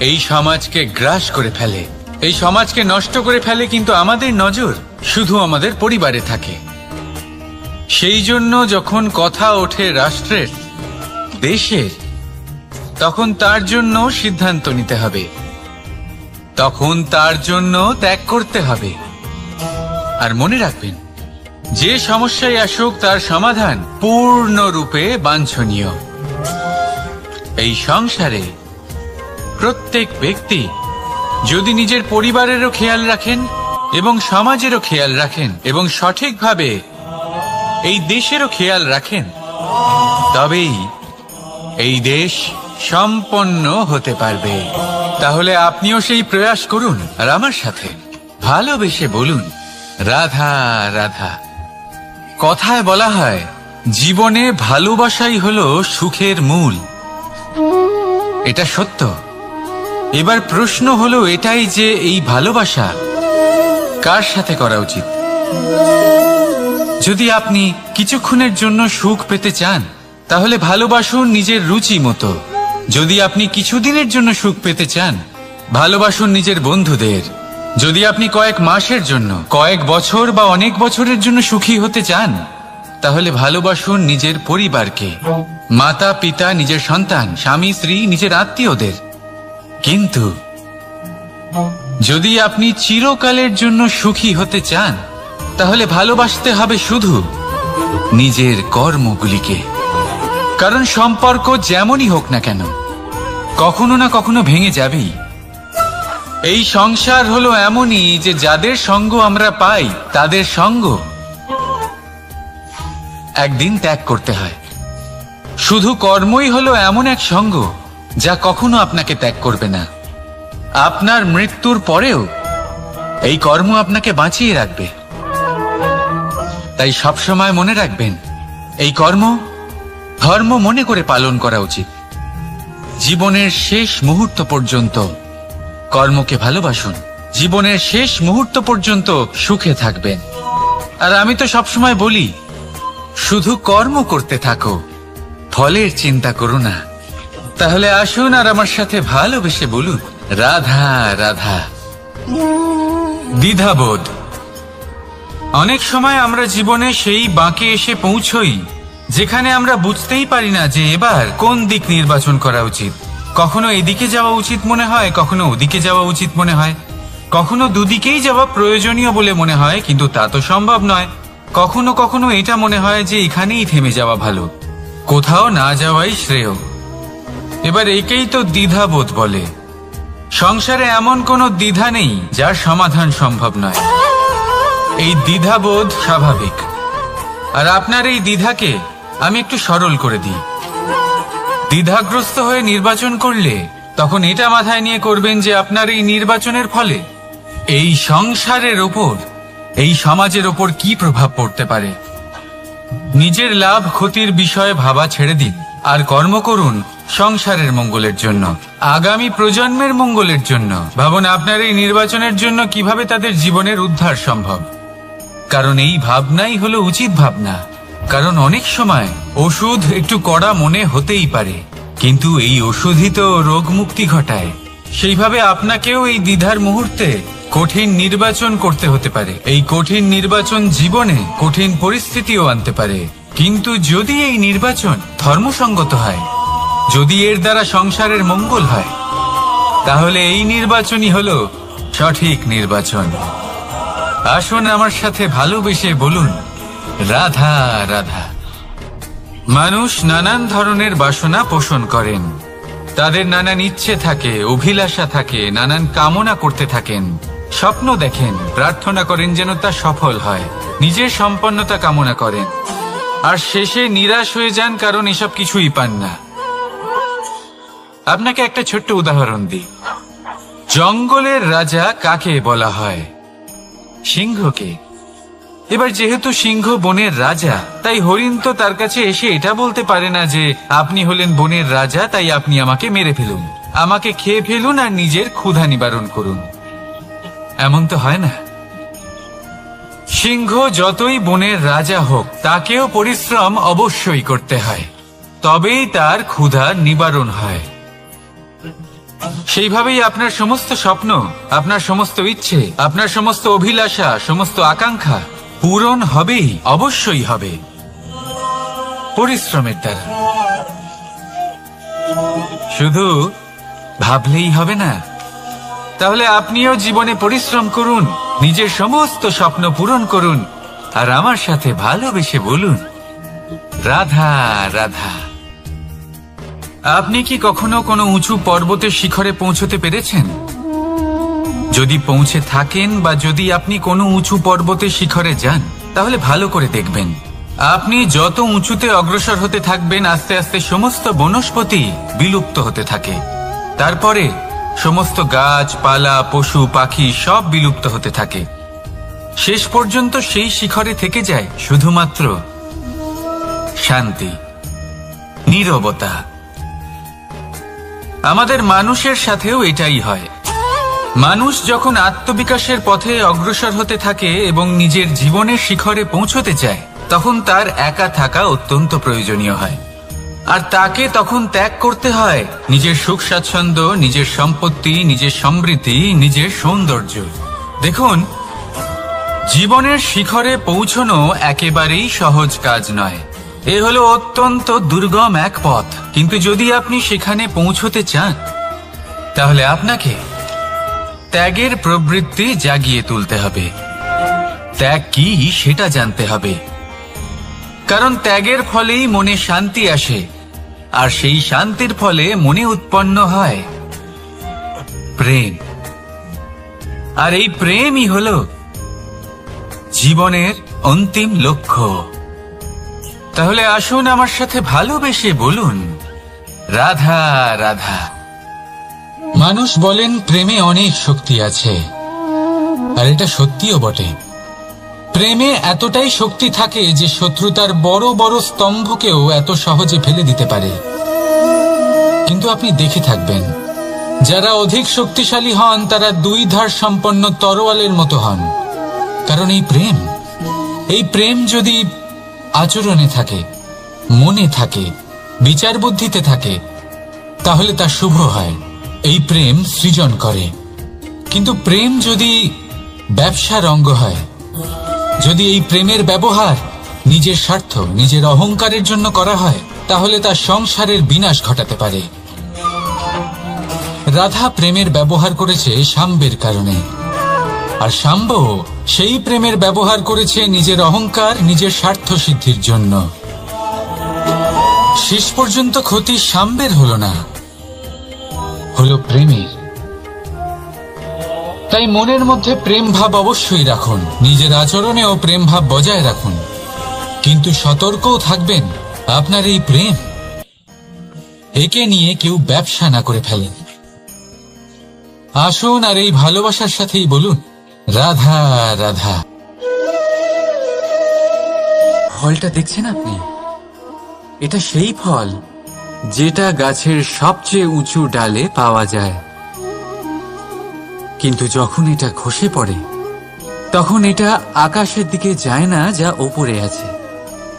এই সমাজকে গ্রাস করে ফেলে, এই সমাজকে নষ্ট করে ফেলে, কিন্তু আমাদের নজর শুধু আমাদের পরিবারে থাকে। সেই জন্য যখন কথা ওঠে রাষ্ট্রের, দেশের, তখন তার জন্য সিদ্ধান্ত নিতে হবে, তখন তার জন্য ত্যাগ করতে হবে। আর মনে রাখবেন, যে সমস্যায় আসুক তার সমাধান পূর্ণরূপে বাঞ্ছনীয়। এই সংসারে প্রত্যেক ব্যক্তি যদি নিজের পরিবারেরও খেয়াল রাখেন এবং সমাজেরও খেয়াল রাখেন এবং সঠিকভাবে এই দেশেরও খেয়াল রাখেন, তবেই এই দেশ সম্পন্ন হতে পারবে। তাহলে আপনিও সেই প্রয়াস করুন আর আমার সাথে ভালোবেসে বলুন, রাধা রাধা। কথায় বলা হয়, জীবনে ভালোবাসাই হলো সুখের মূল। এটা সত্য। এবার প্রশ্ন হলো এটাই যে এই ভালোবাসা কার সাথে করা উচিত। যদি আপনি কিছুক্ষণের জন্য সুখ পেতে চান, তাহলে ভালোবাসুন নিজের রুচি মতো। যদি আপনি কিছুদিনের জন্য সুখ পেতে চান, ভালোবাসুন নিজের বন্ধুদের। যদি আপনি কয়েক মাসের জন্য, কয়েক বছর বা অনেক বছরের জন্য সুখী হতে চান, তাহলে ভালোবাসুন নিজের পরিবারকে, মাতা পিতা, নিজের সন্তান, স্বামী স্ত্রী, নিজের আত্মীয়দের। কিন্তু যদি আপনি চিরকালের জন্য সুখী হতে চান, তাহলে ভালোবাসতে হবে শুধু নিজের কর্মগুলিকে। কারণ সম্পর্ক যেমনই হোক না কেন, কখনো না কখনো ভেঙে যাবেই। এই সংসার হলো এমনই যে যাদের সঙ্গ আমরা পাই, তাদের সঙ্গ একদিন ত্যাগ করতে হয়। শুধু কর্মই হলো এমন এক সঙ্গ যা কখনো আপনাকে ত্যাগ করবে না। আপনার মৃত্যুর পরেও এই কর্ম আপনাকে বাঁচিয়ে রাখবে। তাই সবসময় মনে রাখবেন, এই কর্ম ধর্ম মনে করে পালন করা উচিত। জীবনের শেষ মুহূর্ত পর্যন্ত কর্মকে ভালোবাসুন, জীবনের শেষ মুহূর্ত পর্যন্ত সুখে থাকবেন। আর আমি তো সবসময় বলি, শুধু কর্ম করতে থাকো, ফলের চিন্তা করো না। তাহলে আসুন আর আমার সাথে ভালোবেসে বলুন, রাধা রাধা। দ্বিধাবোধ। অনেক সময় আমরা জীবনে সেই বাঁকে এসে পৌঁছই যেখানে আমরা বুঝতেই পারি না যে এবার কোন দিক নির্বাচন করা উচিত। কখনো এদিকে যাওয়া উচিত মনে হয়, কখনো ওদিকে যাওয়া উচিত মনে হয়, কখনো দুদিকেই যাওয়া প্রয়োজনীয় বলে মনে হয়, কিন্তু তা তো সম্ভব নয়। কখনো কখনো এটা মনে হয় যে এখানেই থেমে যাওয়া ভালো, কোথাও না যাওয়াই শ্রেয়। এবার একেই তো দ্বিধাবোধ বলে। সংসারে এমন কোনো দ্বিধা নেই যার সমাধান সম্ভব নয়। এই দ্বিধাবোধ স্বাভাবিক। আর আপনার এই দ্বিধাকে আমি একটু সরল করে দিই। দ্বিধাগ্রস্ত হয়ে নির্বাচন করলে তখন এটা মাথায় নিয়ে করবেন যে আপনার এই নির্বাচনের ফলে এই সংসারের ওপর, এই সমাজের ওপর কি প্রভাব পড়তে পারে। নিজের লাভ ক্ষতির বিষয়ে ভাবা ছেড়ে দিন আর কর্ম করুন সংসারের মঙ্গলের জন্য, আগামী প্রজন্মের মঙ্গলের জন্য। ভাবুন আপনার এই নির্বাচনের জন্য কিভাবে তাদের জীবনের উদ্ধার সম্ভব। কারণ এই ভাবনাই হলো উচিত ভাবনা। কারণ অনেক সময় ওষুধ একটু কড়া মনে হতেই পারে, কিন্তু এই ওষুধই তো রোগ মুক্তি ঘটায়। সেইভাবে আপনাকেও এই দ্বিধার মুহূর্তে কঠিন নির্বাচন করতে হতে পারে। এই কঠিন নির্বাচন জীবনে কঠিন পরিস্থিতিও আনতে পারে, কিন্তু যদি এই নির্বাচন ধর্মসঙ্গত হয়, যদি এর দ্বারা সংসারের মঙ্গল হয়, তাহলে এই নির্বাচনই হলো সঠিক নির্বাচন। আসুন আমার সাথে ভালোবেসে বলুন, রাধা রাধা। মানুষ নানান ধরনের বাসনা পোষণ করেন, তাদের নানান ইচ্ছে থাকে, অভিলাষা থাকে, নানান কামনা করতে থাকেন, স্বপ্ন দেখেন, প্রার্থনা করেন যেন তা সফল হয়, নিজের সম্পন্নতা কামনা করেন, আর শেষে নিরাশ হয়ে যান কারণ এসব কিছুই পান না। আপনাকে একটা ছোট্ট উদাহরণ দিই। জঙ্গলের রাজা কাকে বলা হয়? সিংহকে। এবার যেহেতু সিংহ বনের রাজা, তাই হরিণ তো তার কাছে এসে এটা বলতে পারে না যে আপনি হলেন বনের রাজা, তাই আপনি আমাকে মেরে ফেলুন, আমাকে খেয়ে ফেলুন আর নিজের ক্ষুধা নিবারণ করুন। এমন তো হয় না। সিংহ যতই বনের রাজা হোক, তাকেও পরিশ্রম অবশ্যই করতে হয়, তবেই তার ক্ষুধা নিবারণ হয়। সেইভাবেই আপনার সমস্ত স্বপ্ন, আপনার সমস্ত ইচ্ছে, আপনার সমস্ত অভিলাষা, সমস্ত আকাঙ্ক্ষা পূরণ হবেই, অবশ্যই হবে, পরিশ্রমের দ্বারা। শুধু ভাবলেই হবে না। তাহলে আপনিও জীবনে পরিশ্রম করুন, নিজের সমস্ত স্বপ্ন পূরণ করুন, আর আমার সাথে ভালোবেসে বলুন, রাধা রাধা। আপনি কি কখনো কোনো উঁচু পর্বতের শিখরে পৌঁছতে পেরেছেন? যদি পৌঁছে থাকেন বা যদি আপনি কোনো উঁচু পর্বতের শিখরে যান, তাহলে ভালো করে দেখবেন, আপনি যত উঁচুতে অগ্রসর হতে থাকবেন, আস্তে আস্তে সমস্ত বনস্পতি বিলুপ্ত হতে থাকে। তারপরে সমস্ত গাছপালা, পশু পাখি সব বিলুপ্ত হতে থাকে। শেষ পর্যন্ত সেই শিখরে থেকে যায় শুধুমাত্র শান্তি, নীরবতা। আমাদের মানুষের সাথেও এটাই হয়। মানুষ যখন আত্মবিকাশের পথে অগ্রসর হতে থাকে এবং নিজের জীবনের শিখরে পৌঁছতে চায়, তখন তার একা থাকা অত্যন্ত প্রয়োজনীয় হয়। আর তাকে তখন ত্যাগ করতে হয় নিজের সুখ স্বাচ্ছন্দ্য, নিজের সম্পত্তি, নিজের সমৃদ্ধি, নিজের সৌন্দর্য। দেখুন, জীবনের শিখরে পৌঁছনো একেবারেই সহজ কাজ নয়। এ হলো অত্যন্ত দুর্গম এক পথ। কিন্তু যদি আপনি সেখানে পৌঁছতে চান, তাহলে আপনাকে ত্যাগের প্রবৃত্তি জাগিয়ে তুলতে হবে। ত্যাগ কি সেটা জানতে হবে, কারণ ত্যাগের ফলেই মনে শান্তি আসে, আর সেই শান্তির ফলে মনে উৎপন্ন হয় প্রেম। আর এই প্রেমই হলো জীবনের অন্তিম লক্ষ্য। তাহলে আসুন আমার সাথে ভালোবেসে বলুন, রাধা রাধা। মানুষ বলেন প্রেমে অনেক শক্তি আছে, আর এটা সত্যিও বটে। প্রেমে এতটাই শক্তি থাকে যে শত্রুতার বড় বড় স্তম্ভকেও এত সহজে ফেলে দিতে পারে। কিন্তু আপনি দেখে থাকবেন, যারা অধিক শক্তিশালী হন তারা দুই ধার সম্পন্ন তরোয়ালের মতো হন। কারণ এই প্রেম যদি আচরণে থাকে, মনে থাকে, বিচার বুদ্ধিতে থাকে, তাহলে তা শুভ হয়। এই প্রেম সৃজন করে। কিন্তু প্রেম যদি ব্যবসার অঙ্গ হয়, যদি এই প্রেমের ব্যবহার নিজের স্বার্থ, নিজের অহংকারের জন্য করা হয়, তাহলে তা সংসারের বিনাশ ঘটাতে পারে। রাধা প্রেমের ব্যবহার করেছে শাম্বের কারণে, আর শাম্ব সেই প্রেমের ব্যবহার করেছে নিজের অহংকার, নিজের স্বার্থ সিদ্ধির জন্য। শেষ পর্যন্ত ক্ষতি শাম্বের হলো না, হলো প্রেমের। তাই মনের মধ্যে প্রেম ভাব অবশ্যই রাখুন, নিজের আচরণেও প্রেম ভাব বজায় রাখুন, কিন্তু সতর্কও থাকবেন আপনার এই প্রেম, একে নিয়ে কেউ ব্যবসা না করে ফেলেন। আসুন আর এই ভালোবাসার সাথেই বলুন, রাধা রাধা। ফলটা দেখছেন আপনি? এটা সেই ফল যেটা গাছের সবচেয়ে উঁচু ডালে পাওয়া যায়, কিন্তু যখন এটা খসে পড়ে তখন এটা আকাশের দিকে যায় না যা ওপরে আছে,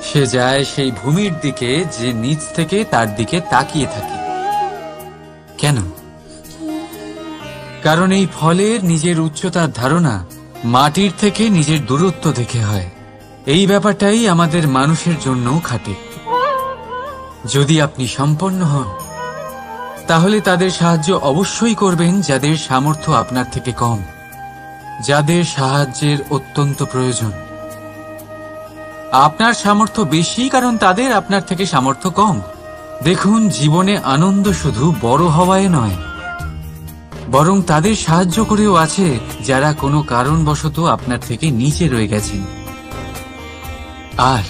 সে যায় সেই ভূমির দিকে যে নিচ থেকে তার দিকে তাকিয়ে থাকে। কেন? কারণ এই ফলের নিজের উচ্চতার ধারণা মাটির থেকে নিজের দূরত্ব দেখে হয়। এই ব্যাপারটাই আমাদের মানুষের জন্যও খাটে। যদি আপনি সম্পন্ন হন তাহলে তাদের সাহায্য অবশ্যই করবেন যাদের সামর্থ্য আপনার থেকে কম, যাদের সাহায্যের অত্যন্ত প্রয়োজন। আপনার সামর্থ্য বেশি কারণ তাদের আপনার থেকে সামর্থ্য কম। দেখুন, জীবনে আনন্দ শুধু বড় হওয়ায় নয়, বরং তাদের সাহায্য করেও আছে যারা কোনো কারণবশত আপনার থেকে নিচে রয়ে গেছেন। আর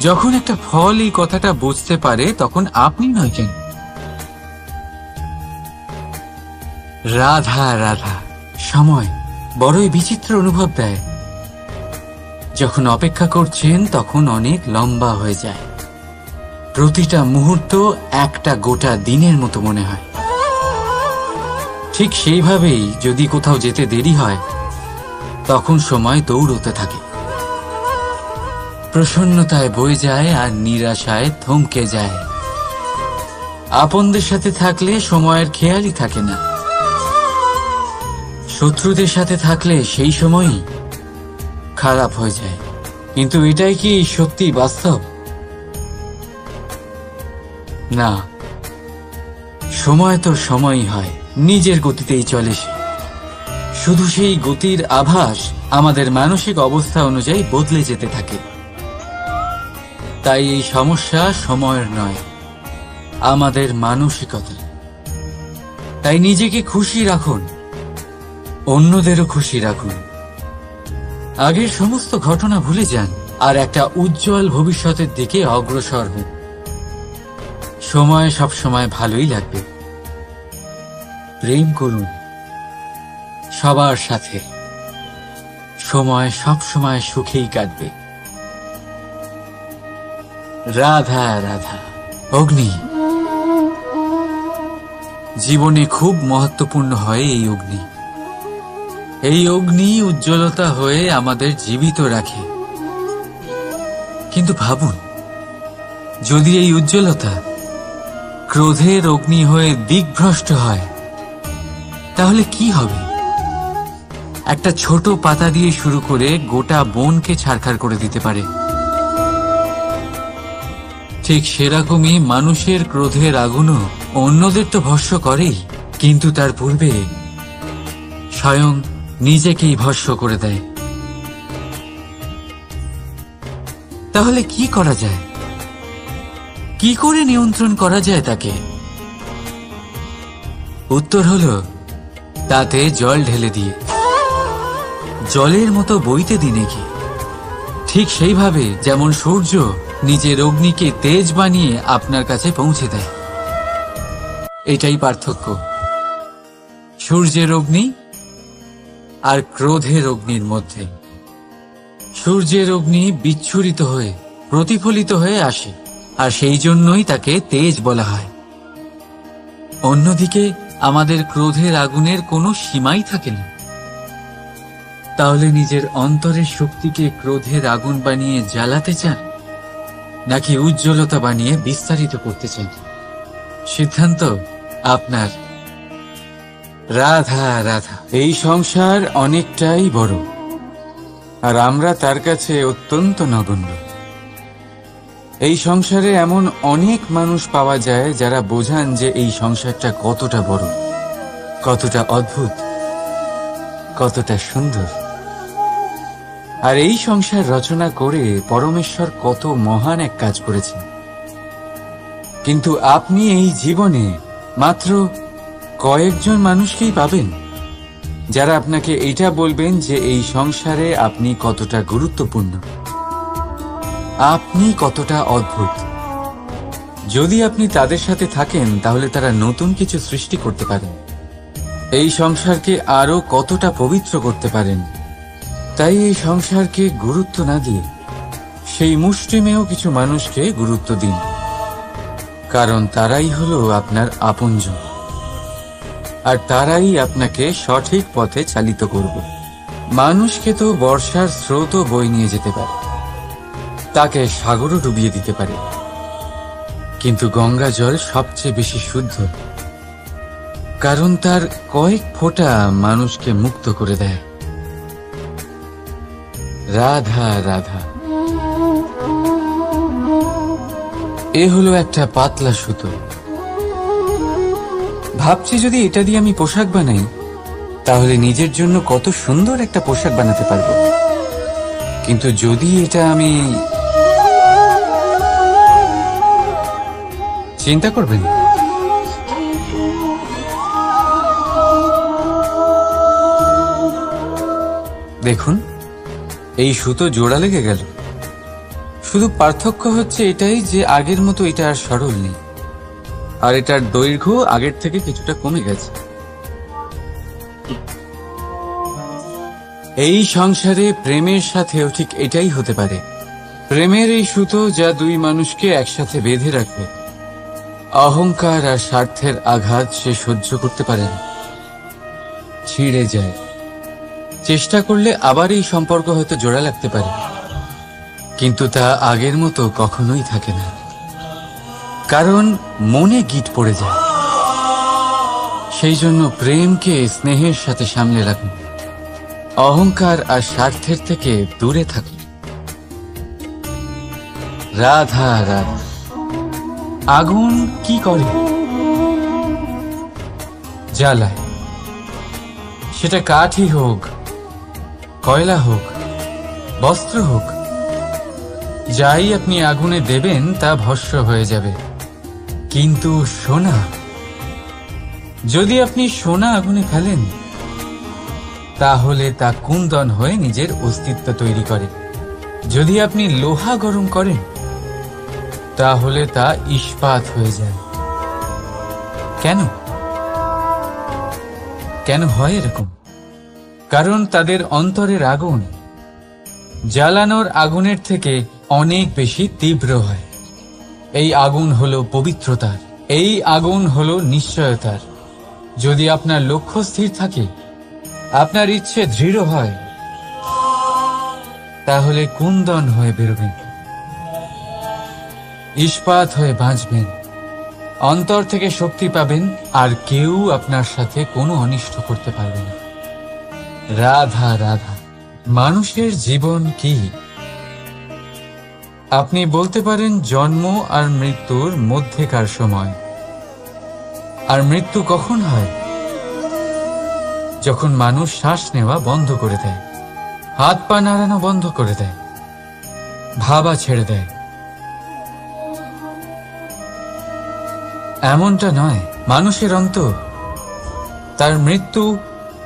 যখন একটা ফল এই কথাটা বুঝতে পারে তখন আপনি নয় কেন, রাধা রাধা। সময় বড়ই বিচিত্র অনুভব দেয়। যখন অপেক্ষা করছেন তখন অনেক লম্বা হয়ে যায়। প্রতিটা মুহূর্ত একটা গোটা দিনের মতো মনে হয়। ঠিক সেইভাবেই যদি কোথাও যেতে দেরি হয় তখন সময় দৌড়তে থাকে, প্রসন্নতায় বয়ে যায় আর নিরাশায় থমকে যায়। আপনদের সাথে থাকলে সময়ের খেয়ালই থাকে না, শত্রুদের সাথে থাকলে সেই সময়ই খারাপ হয়ে যায়। কিন্তু এটাই কি সত্যি বাস্তব? না, সময় তো সময়ই হয়, নিজের গতিতেই চলে সে। শুধু সেই গতির আভাস আমাদের মানসিক অবস্থা অনুযায়ী বদলে যেতে থাকে। তাই এই সমস্যা সময়ের নয়, আমাদের মানসিকতা। তাই নিজেকে খুশি রাখুন, অন্যদেরও খুশি রাখুন। আগের সমস্ত ঘটনা ভুলে যান আর একটা উজ্জ্বল ভবিষ্যতের দিকে অগ্রসর হন। সময় সবসময় ভালোই লাগবে। প্রেম করুন সবার সাথে, সময় সবসময় সুখেই কাটবে। রাধা রাধা। অগ্নি জীবনে খুব মহত্বপূর্ণ হয়। এই অগ্নি উজ্জ্বলতা হয়ে আমাদের জীবিত রাখে। কিন্তু ভাবুন, যদি এই উজ্জ্বলতা ক্রোধের অগ্নি হয়ে দিকভ্রষ্ট হয় তাহলে কি হবে? একটা ছোট পাতা দিয়ে শুরু করে গোটা বনকে ছারখার করে দিতে পারে। ঠিক সেরকমই মানুষের ক্রোধের আগুনও অন্যদের তো ভস্ম করেই, কিন্তু তার পূর্বে স্বয়ং নিজেকেই ভস্ম করে দেয়। তাহলে কি করা যায়? কি করে নিয়ন্ত্রণ করা যায় তাকে? উত্তর হলো তাতে জল ঢেলে দিয়ে, জলের মতো বইতে দিনে কি। ঠিক সেইভাবে যেমন সূর্য নিজের অগ্নিকে তেজ বানিয়ে আপনার কাছে পৌঁছে দেয়। এটাই পার্থক্য সূর্যের অগ্নি আর ক্রোধের অগ্নির মধ্যে। সূর্যের অগ্নি বিচ্ছুরিত হয়ে প্রতিফলিত হয়ে আসে, আর সেই জন্যই তাকে তেজ বলা হয়। অন্যদিকে আমাদের ক্রোধের আগুনের কোনো সীমাই থাকে না। তাহলে নিজের অন্তরের শক্তিকে ক্রোধের আগুন বানিয়ে জ্বালাতে চান, নাকি উজ্জ্বলতা বানিয়ে বিস্তারিত করতে চান? সিদ্ধান্ত আপনার। রাধা রাধা। এই সংসার অনেকটাই বড়, আর আমরা তার কাছে অত্যন্ত নগণ্য। এই সংসারে এমন অনেক মানুষ পাওয়া যায় যারা বোঝান যে এই সংসারটা কতটা বড়, কতটা অদ্ভুত, কতটা সুন্দর। আর এই সংসার রচনা করে পরমেশ্বর কত মহান এক কাজ করেছেন। কিন্তু আপনি এই জীবনে মাত্র কয়েকজন মানুষকেই পাবেন যারা আপনাকে এটা বলবেন যে এই সংসারে আপনি কতটা গুরুত্বপূর্ণ, আপনি কতটা অদ্ভুত। যদি আপনি তাদের সাথে থাকেন তাহলে তারা নতুন কিছু সৃষ্টি করতে পারেন, এই সংসারকে আরো কতটা পবিত্র করতে পারেন। তাই এই সংসারকে গুরুত্ব না দিয়ে সেই মুষ্টিমেয় কিছু মানুষকে গুরুত্ব দিন, কারণ তারাই হলো আপনার আপনজন, আর তারাই আপনাকে সঠিক পথে চালিত করবে। মানুষকে তো বর্ষার স্রোতও বয়ে নিয়ে যেতে পারে, তাকে সাগরও ডুবিয়ে দিতে পারে, কিন্তু গঙ্গা জল সবচেয়ে বেশি শুদ্ধ, কারণ তার কয়েক ফোঁটা মানুষকে মুক্ত করে দেয়। রাধা রাধা। এ হলো একটা পাতলা সুতো। ভাবছি যদি এটা দিয়ে আমি পোশাক বানাই তাহলে নিজের জন্য কত সুন্দর একটা পোশাক বানাতে পারবো, কিন্তু যদি এটা আমি... চিন্তা করবেন, দেখুন এই সুতো জোড়া লেগে গেল। শুধু পার্থক্য হচ্ছে এটাই যে আগের মতো এটা আর সরল নেই, আর এটার দৈর্ঘ্য আগের থেকে কিছুটা কমে গেছে। এই সংসারে প্রেমের সাথেও ঠিক এটাই হতে পারে। প্রেমের এই সুতো যা দুই মানুষকে একসাথে বেঁধে রাখবে। অহংকার আর স্বার্থের আঘাত সে সহ্য করতে পারে না, ছিঁড়ে যায়। চেষ্টা করলে আবার এই সম্পর্ক হয়তো জোড়া লাগতে পারে, কিন্তু তা আগের মতো কখনোই থাকে না, কারণ মনে গিট পড়ে যায়। সেই জন্য প্রেমকে স্নেহের সাথে সামলে রাখুন, অহংকার আর স্বার্থের থেকে দূরে থাকুন। রাধা রাধা। আগুন কি করে? জ্বালায়, সেটা কাঠই হোক, কয়লা হোক, বস্ত্র হোক, যাই আপনি আগুনে দেবেন তা ভস্ম হয়ে যাবে। কিন্তু সোনা, যদি আপনি সোনা আগুনে ফেলেন তাহলে তা কুন্দন হয়ে নিজের অস্তিত্ব তৈরি করে। যদি আপনি লোহা গরম করেন তাহলে তা ইস্পাত হয়ে যায়। কেন কেন হয় এরকম? কারণ তাদের অন্তরের আগুন জ্বালানোর আগুনের থেকে অনেক বেশি তীব্র হয়। এই আগুন হলো পবিত্রতার, এই আগুন হলো নিশ্চয়তার। যদি আপনার লক্ষ্য স্থির থাকে, আপনার ইচ্ছে দৃঢ় হয়, তাহলে কুন্দন হয়ে বেরোবেন, ইস্পাত হয়ে বাঁচবেন, অন্তর থেকে শক্তি পাবেন, আর কেউ আপনার সাথে কোনো অনিষ্ট করতে পারবে না। রাধা রাধা। মানুষের জীবন কি? আপনি বলতে পারেন জন্ম আর মৃত্যুর মধ্যেকার সময়। আর মৃত্যু কখন হয়? যখন মানুষ শ্বাস নেওয়া বন্ধ করে দেয়, হাত পা নাড়ানো বন্ধ করে দেয়, ভাবা ছেড়ে দেয়। এমনটা নয়, মানুষের অন্তর। তার মৃত্যু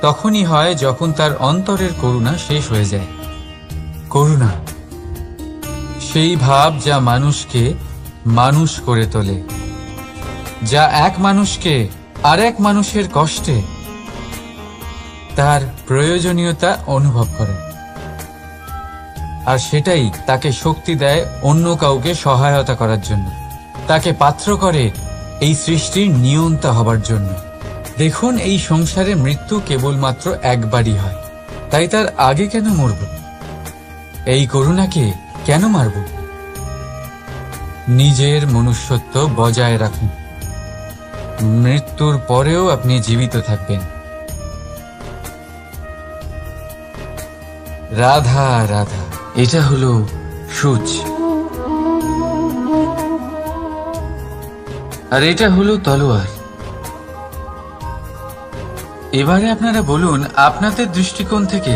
তখনই হয় যখন তার অন্তরের করুণা শেষ হয়ে যায়। করুণা সেই ভাব যা মানুষকে মানুষ করে তোলে, যা এক মানুষকে আরেক মানুষের কষ্টে তার প্রয়োজনীয়তা অনুভব করে, আর সেটাই তাকে শক্তি দেয় অন্য কাউকে সহায়তা করার জন্য, তাকে পাত্র করে এই সৃষ্টির নিয়ন্তা হবার জন্য। দেখুন, এই সংসারে মৃত্যু কেবলমাত্র একবারই হয়, তাই তার আগে কেন মরব? এই করুণাকে কেন মারব? নিজের মনুষ্যত্ব বজায় রাখুন, মৃত্যুর পরেও আপনি জীবিত থাকবেন। রাধা রাধা। এটা হলো সূচ, আর এটা হলো তলোয়ার। এবারে আপনারা বলুন, আপনাদের দৃষ্টিকোণ থেকে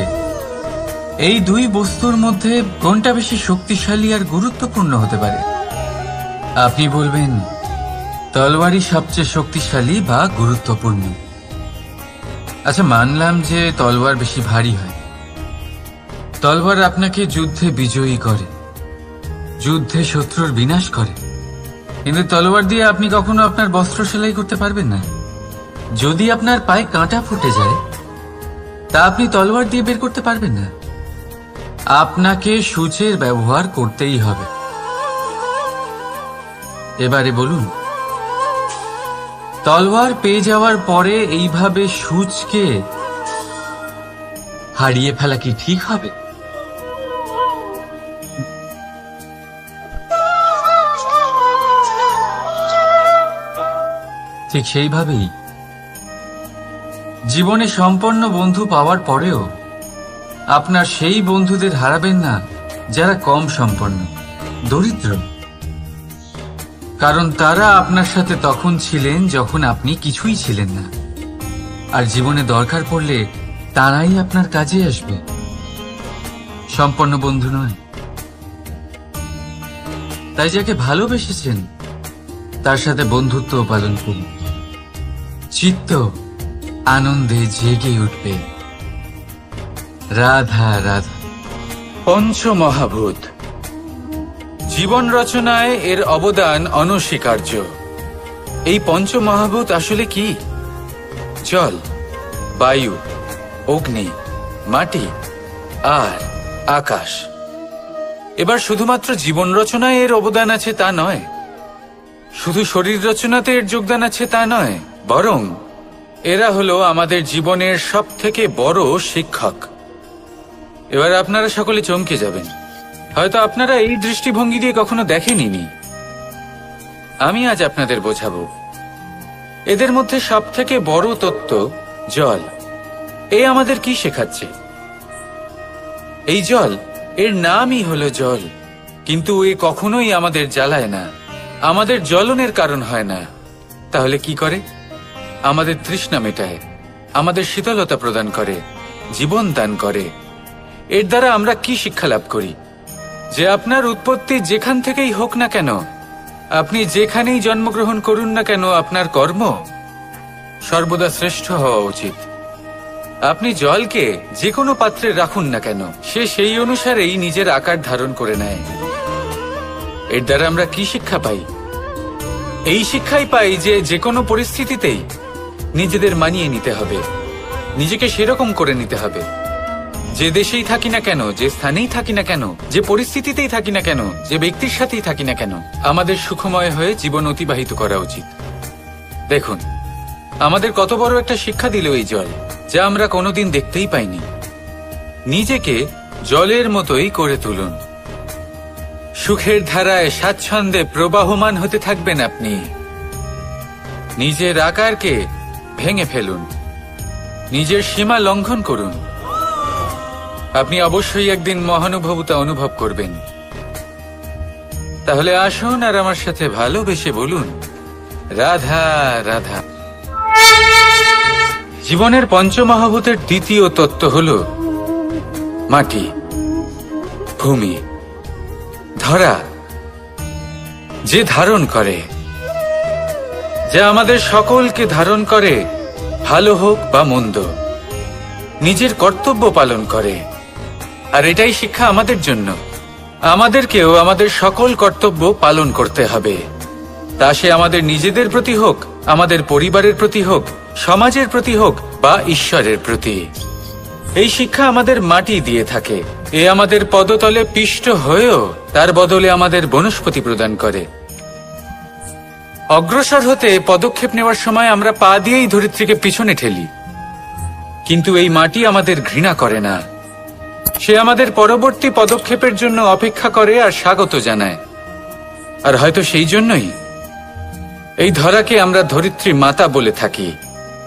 এই দুই বস্তুর মধ্যে কোনটা বেশি শক্তিশালী আর গুরুত্বপূর্ণ হতে পারে? আপনি বলবেন তলোয়ারই সবচেয়ে শক্তিশালী বা গুরুত্বপূর্ণ। আচ্ছা, মানলাম যে তলোয়ার বেশি ভারী হয়। তলোয়ার আপনাকে যুদ্ধে বিজয়ী করে, যুদ্ধে শত্রুর বিনাশ করে, কিন্তু তলোয়ার দিয়ে আপনি কখনো আপনার বস্ত্র সেলাই করতে পারবেন না। যদি আপনার পায়ে কাঁটা ফুটে যায়, তা আপনি তলোয়ার দিয়ে বের করতে পারবেন না। আপনাকে সূচের ব্যবহার করতেই হবে। এবারে বলুন, তলোয়ার পেয়ে যাওয়ার পরে এইভাবে সূচকে হারিয়ে ফেলা কি ঠিক হবে? ঠিক সেইভাবেই জীবনে সম্পন্ন বন্ধু পাওয়ার পরেও আপনার সেই বন্ধুদের হারাবেন না যারা কম সম্পন্ন, দরিদ্র। কারণ তারা আপনার সাথে তখন ছিলেন যখন আপনি কিছুই ছিলেন না, আর জীবনে দরকার পড়লে তারাই আপনার কাজে আসবে, সম্পন্ন বন্ধু নয়। তাই যাকে ভালোবেসেছেন তার সাথে বন্ধুত্ব পালন করুন। চিত্ত আনন্দে জেগে উঠবে। রাধা রাধা। পঞ্চমহাভূত জীবন রচনায় এর অবদান অনস্বীকার্য। এই পঞ্চমহাভূত আসলে কি? জল, বায়ু, অগ্নি, মাটি আর আকাশ। এবার শুধুমাত্র জীবন রচনায় এর অবদান আছে তা নয়, শুধু শরীর রচনাতে এর যোগদান আছে তা নয়, বরং এরা হলো আমাদের জীবনের সবথেকে বড় শিক্ষক। এবার আপনারা সকলে চমকে যাবেন, হয়তো আপনারা এই দৃষ্টিভঙ্গি দিয়ে কখনো দেখেননি। আমি আজ আপনাদের বোঝাবো। এদের মধ্যে সবথেকে বড় তত্ত্ব জল। এ আমাদের কি শেখাচ্ছে? এই জল, এর নামই হলো জল, কিন্তু এ কখনোই আমাদের জ্বালায় না, আমাদের জ্বলনের কারণ হয় না। তাহলে কি করে? আমাদের তৃষ্ণা মেটায়, আমাদের শীতলতা প্রদান করে, জীবন দান করে। এর দ্বারা আমরা কি শিক্ষা লাভ করি? যে আপনার উৎপত্তি যেখান থেকেই হোক না কেন, আপনি যেখানেই জন্মগ্রহণ করুন না কেন, আপনার কর্ম সর্বদা শ্রেষ্ঠ হওয়া উচিত। আপনি জলকে যে কোনো পাত্রে রাখুন না কেন, সে সেই অনুসারেই নিজের আকার ধারণ করে নেয়। এর দ্বারা আমরা কি শিক্ষা পাই? এই শিক্ষাই পাই যে যে কোনো পরিস্থিতিতেই নিজেদের মানিয়ে নিতে হবে, নিজেকে সেরকম করে নিতে হবে। যে দেশেই থাকি না কেন, যে স্থানেই থাকি না কেন, যে পরিস্থিতিতেই থাকি না কেন, যে ব্যক্তির সাথেই থাকি না কেন, আমাদের সুখময় হয়ে জীবন অতিবাহিত করা উচিত। দেখুন, আমাদের কত বড় একটা শিক্ষা দিল এই জল, যা আমরা কোনোদিন দেখতেই পাইনি। নিজেকে জলের মতোই করে তুলুন। সুখের ধারায় স্বাচ্ছন্দ্যে প্রবাহমান হতে থাকবেন আপনি। নিজের আকারকে ভেঙে ফেলুন, নিজের সীমা লঙ্ঘন করুন। আপনি অবশ্যই একদিন মহানুভবতা অনুভব করবেন। তাহলে আসুন আর আমার সাথে ভালোবেসে বলুন, রাধা রাধা। জীবনের পঞ্চমহাভূতের দ্বিতীয় তত্ত্ব হল মাটি, ভূমি, ধরা, যে ধারণ করে, যা আমাদের সকলকে ধারণ করে, ভালো হোক বা মন্দ, নিজের কর্তব্য পালন করে। আর এটাই শিক্ষা আমাদের জন্য। আমাদেরকেও আমাদের সকল কর্তব্য পালন করতে হবে, তা সে আমাদের নিজেদের প্রতি হোক, আমাদের পরিবারের প্রতি হোক, সমাজের প্রতি হোক বা ঈশ্বরের প্রতি। এই শিক্ষা আমাদের মাটি দিয়ে থাকে। এ আমাদের পদতলে পিষ্ট হয়েও তার বদলে আমাদের বনস্পতি প্রদান করে। অগ্রসর হতে পদক্ষেপ নেওয়ার সময় আমরা পা দিয়েই ধরিত্রীকে পিছনে ঠেলি, কিন্তু এই মাটি আমাদের ঘৃণা করে না। সে আমাদের পরবর্তী পদক্ষেপের জন্য অপেক্ষা করে আর স্বাগত জানায়। আর হয়তো সেই জন্যই এই ধরাকে আমরা ধরিত্রী মাতা বলে থাকি।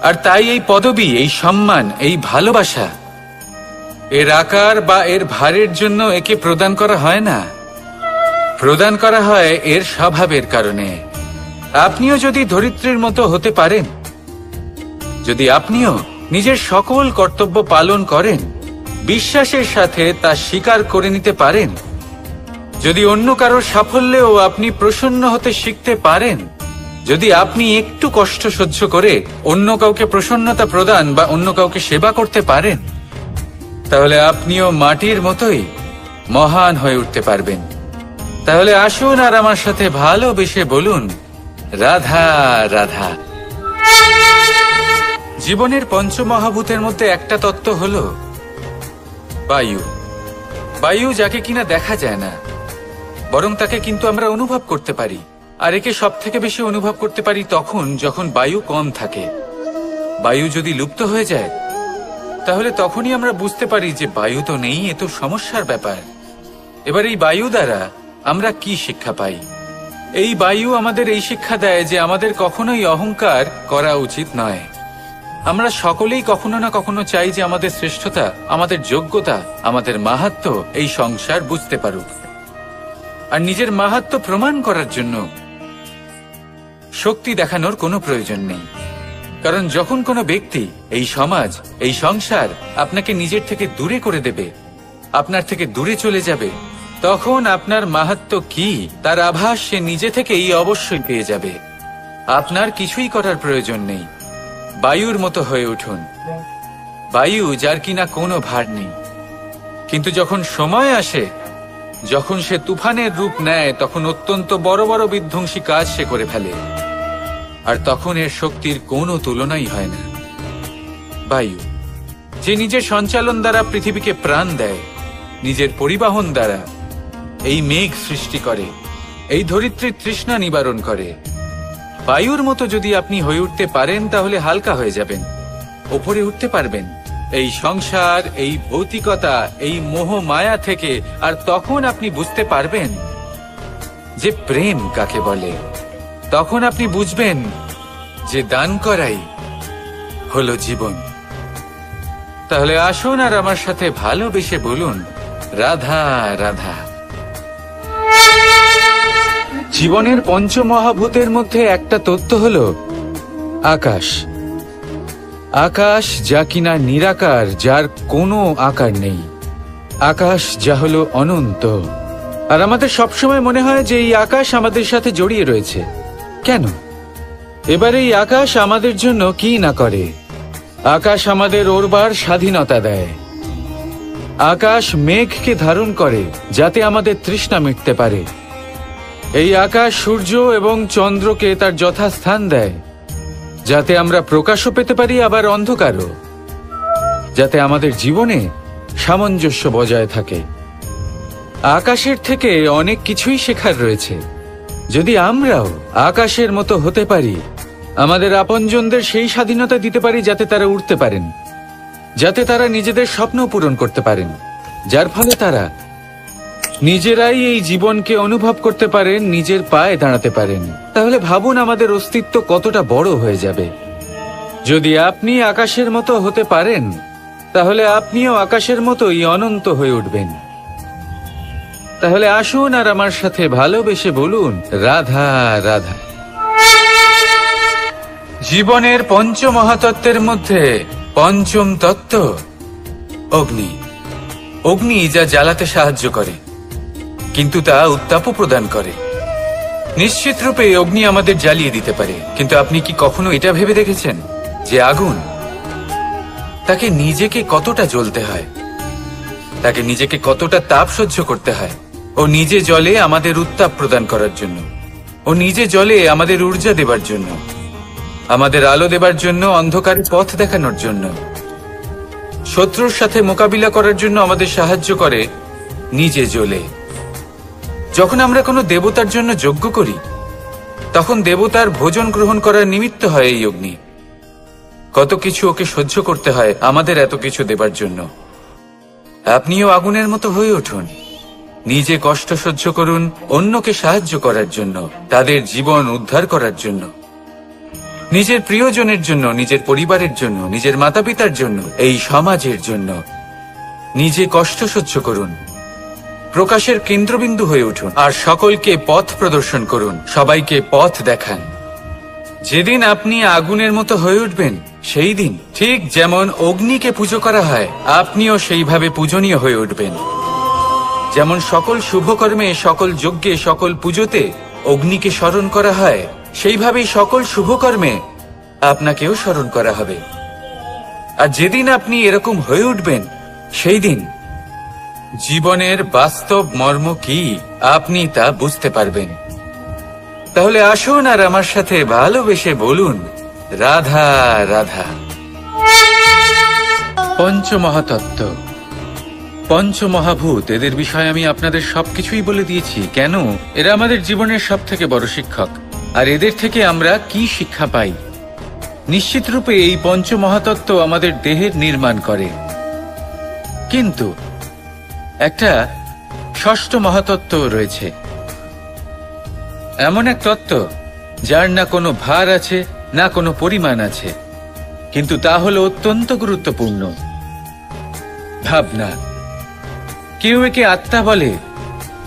আর তাই এই পদবী, এই সম্মান, এই ভালোবাসা এর আকার বা এর ভারের জন্য একে প্রদান করা হয় না, প্রদান করা হয় এর স্বভাবের কারণে। আপনিও যদি ধরিত্রীর মতো হতে পারেন, যদি আপনিও নিজের সকল কর্তব্য পালন করেন, বিশ্বাসের সাথে তা স্বীকার করে নিতে পারেন, যদি অন্য কারোর সাফল্যেও আপনি প্রসন্ন হতে শিখতে পারেন, যদি আপনি একটু কষ্ট সহ্য করে অন্য কাউকে প্রসন্নতা প্রদান বা অন্য কাউকে সেবা করতে পারেন, তাহলে আপনিও মাটির মতোই মহান হয়ে উঠতে পারবেন। তাহলে আসুন আর আমার সাথে ভালোবেসে বলুন, রাধা রাধা। জীবনের পঞ্চমহাভূতের মধ্যে একটা তত্ত্ব হলো বায়ু। বায়ু যাকে কিনা দেখা যায় না, বরং তাকে কিন্তু আমরা অনুভব করতে পারি। আর একে সব থেকে বেশি অনুভব করতে পারি তখন যখন বায়ু কম থাকে। বায়ু যদি লুপ্ত হয়ে যায়, তাহলে তখনই আমরা বুঝতে পারি যে বায়ু তো নেই, এ তো সমস্যার ব্যাপার। এবার এই বায়ু দ্বারা আমরা কি শিক্ষা পাই? এই বায়ু আমাদের এই শিক্ষা দেয় যে আমাদের কখনোই অহংকার করা উচিত নয়। আমরা সকলেই কখনো না কখনো চাই যে আমাদের শ্রেষ্ঠতা, আমাদের যোগ্যতা, আমাদের মাহাত্ম্য এই সংসার বুঝতে পারুক। আর নিজের মাহাত্ম্য প্রমাণ করার জন্য শক্তি দেখানোর কোনো প্রয়োজন নেই। কারণ যখন কোনো ব্যক্তি, এই সমাজ, এই সংসার আপনাকে নিজের থেকে দূরে করে দেবে, আপনার থেকে দূরে চলে যাবে, তখন আপনার মাহাত্ম্য কি তার আভাস সে নিজে থেকেই অবশ্যই পেয়ে যাবে। আপনার কিছুই করার প্রয়োজন নেই। বায়ুর মতো হয়ে উঠুন। বায়ু যার কিনা কোনো ভার নেই, কিন্তু যখন সময় আসে, যখন সে তুফানের রূপ নেয়, তখন অত্যন্ত বড় বড় বিধ্বংসী কাজ সে করে ফেলে। আর তখন এর শক্তির কোনো তুলনাই হয় না। বায়ু যে নিজের সঞ্চালন দ্বারা পৃথিবীকে প্রাণ দেয়, নিজের পরিবহন দ্বারা এই মেঘ সৃষ্টি করে, এই ধরিত্রীর তৃষ্ণা নিবারণ করে। বায়ুর মতো যদি আপনি হয়ে উঠতে পারেন, তাহলে হালকা হয়ে যাবেন, ওপরে উঠতে পারবেন এই সংসার, এই ভৌতিকতা, এই মোহ মায়া থেকে। আর তখন আপনি বুঝতে পারবেন যে প্রেম কাকে বলে। তখন আপনি বুঝবেন যে দান করাই হলো জীবন। তাহলে আসুন আর আমার সাথে ভালোবেসে বলুন, রাধা রাধা। জীবনের পঞ্চমহাভূতের মধ্যে একটা তত্ত্ব হলো আকাশ। আকাশ যা কিনা নিরাকার, যার কোনো আকার নেই। আকাশ যা হলো অনন্ত। আর আমাদের সবসময় মনে হয় যে এই আকাশ আমাদের সাথে জড়িয়ে রয়েছে। কেন? এবার এই আকাশ আমাদের জন্য কি না করে। আকাশ আমাদের ওড়বার স্বাধীনতা দেয়। আকাশ মেঘকে ধারণ করে যাতে আমাদের তৃষ্ণা মিটতে পারে। এই আকাশ সূর্য এবং চন্দ্রকে তার যথাস্থান দেয়, যাতে আমরা প্রকাশও পেতে পারি, আবার অন্ধকারও, যাতে আমাদের জীবনে সামঞ্জস্য বজায় থাকে। আকাশের থেকে অনেক কিছুই শেখার রয়েছে। যদি আমরাও আকাশের মতো হতে পারি, আমাদের আপনজনদের সেই স্বাধীনতা দিতে পারি যাতে তারা উড়তে পারেন, যাতে তারা নিজেদের স্বপ্ন পূরণ করতে পারেন, যার ফলে তারা নিজেরাই এই জীবনকে অনুভব করতে পারেন, নিজের পায়ে দাঁড়াতে পারেন, তাহলে ভাবুন আমাদের অস্তিত্ব কতটা বড় হয়ে যাবে। যদি আপনি আকাশের মতো হতে পারেন, তাহলে আপনিও আকাশের মতোই অনন্ত হয়ে উঠবেন। তাহলে আসুন আর আমার সাথে ভালোবেসে বলুন, রাধা রাধা। জীবনের পঞ্চমহাতত্ত্বের মধ্যে পঞ্চম তত্ত্ব অগ্নি। অগ্নি যা জ্বালাতে সাহায্য করে, কিন্তু তা উত্তাপও প্রদান করে। নিশ্চিত রূপে অগ্নি আমাদের জ্বালিয়ে দিতে পারে, কিন্তু আপনি কি কখনো এটা ভেবে দেখেছেন যে আগুন, তাকে নিজেকে কতটা জ্বলতে হয়, তাকে নিজেকে কতটা তাপ সহ্য করতে হয়। ও নিজে জ্বলে আমাদের উত্তাপ প্রদান করার জন্য, ও নিজে জ্বলে আমাদের ঊর্জা দেবার জন্য, আমাদের আলো দেবার জন্য, অন্ধকারে পথ দেখানোর জন্য, শত্রুর সাথে মোকাবিলা করার জন্য আমাদের সাহায্য করে, নিজে জ্বলে। যখন আমরা কোনো দেবতার জন্য যজ্ঞ করি, তখন দেবতার ভোজন গ্রহণ করার নিমিত্ত হয় এই অগ্নি। কত কিছু ওকে সহ্য করতে হয় আমাদের এত কিছু দেবার জন্য। আপনিও আগুনের মতো হয়ে উঠুন, নিজে কষ্ট সহ্য করুন অন্যকে সাহায্য করার জন্য, তাদের জীবন উদ্ধার করার জন্য, নিজের প্রিয়জনের জন্য, নিজের পরিবারের জন্য, নিজের মাতা পিতার জন্য, এই সমাজের জন্য। নিজে কষ্ট সহ্য করুন, প্রকাশের কেন্দ্রবিন্দু হয়ে উঠুন, আর সকলকে পথ প্রদর্শন করুন, সবাইকে পথ দেখান। যেদিন আপনি আগুনের মতো হয়ে উঠবেন, সেই দিন ঠিক যেমন অগ্নিকে পুজো করা হয়, আপনিও সেইভাবে পূজনীয় হয়ে উঠবেন। যেমন সকল শুভকর্মে, সকল যজ্ঞে, সকল পুজোতে অগ্নিকে স্মরণ করা হয়, সেইভাবেই সকল শুভকর্মে আপনাকেও স্মরণ করা হবে। আর যেদিন আপনি এরকম হয়ে উঠবেন, সেই দিন জীবনের বাস্তব মর্ম কি আপনি তা বুঝতে পারবেন। তাহলে আসুন আর আমার সাথে ভালোবেসে বলুন, রাধা রাধা। পঞ্চমহাতত্ত্ব, পঞ্চমহাভূত, এদের বিষয়ে আমি আপনাদের সবকিছুই বলে দিয়েছি। কেন? এরা আমাদের জীবনের সব থেকে বড় শিক্ষক। আর এদের থেকে আমরা কি শিক্ষা পাই? নিশ্চিত রূপে এই পঞ্চমহাতত্ত্ব আমাদের দেহের নির্মাণ করে, কিন্তু একটা ষষ্ঠ মহাতত্ত্ব রয়েছে, এমন এক তত্ত্ব যার না কোনো ভার আছে, না কোনো পরিমাণ আছে, কিন্তু তা হলো অত্যন্ত গুরুত্বপূর্ণ, ভাবনা। কেউ একে আত্মা বলে,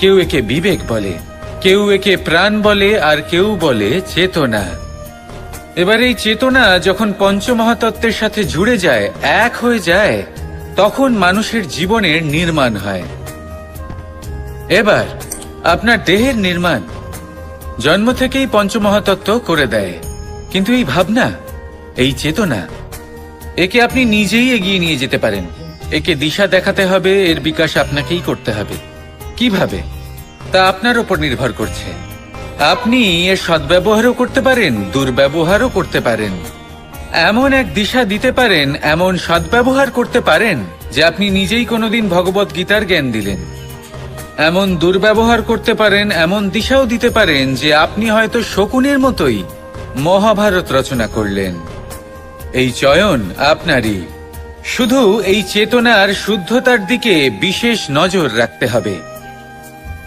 কেউ একে বিবেক বলে, কেউ একে প্রাণ বলে, আর কেউ বলে চেতনা। এবার এই চেতনা যখন পঞ্চমহাতত্ত্বের সাথে জুড়ে যায়, এক হয়ে যায়, তখন মানুষের জীবনের নির্মাণ হয়। এবার আপনার দেহের নির্মাণ জন্ম থেকেই পঞ্চমহাতত্ত্ব করে দেয়, কিন্তু এই ভাবনা, এই চেতনা, একে আপনি নিজেই এগিয়ে নিয়ে যেতে পারেন। একে দিশা দেখাতে হবে, এর বিকাশ আপনাকেই করতে হবে। কিভাবে? তা আপনার উপর নির্ভর করছে। আপনি এর সদ্ব্যবহারও করতে পারেন, দুর্ব্যবহারও করতে পারেন। এমন এক দিশা দিতে পারেন, এমন সদ্ব্যবহার করতে পারেন যে আপনি নিজেই কোনোদিন ভগবত গীতার জ্ঞান দিলেন। এমন দুর্ব্যবহার করতে পারেন, এমন দিশাও দিতে পারেন যে আপনি হয়তো শকুনের মতোই মহাভারত রচনা করলেন। এই চয়ন আপনারই। শুধু এই চেতনার শুদ্ধতার দিকে বিশেষ নজর রাখতে হবে।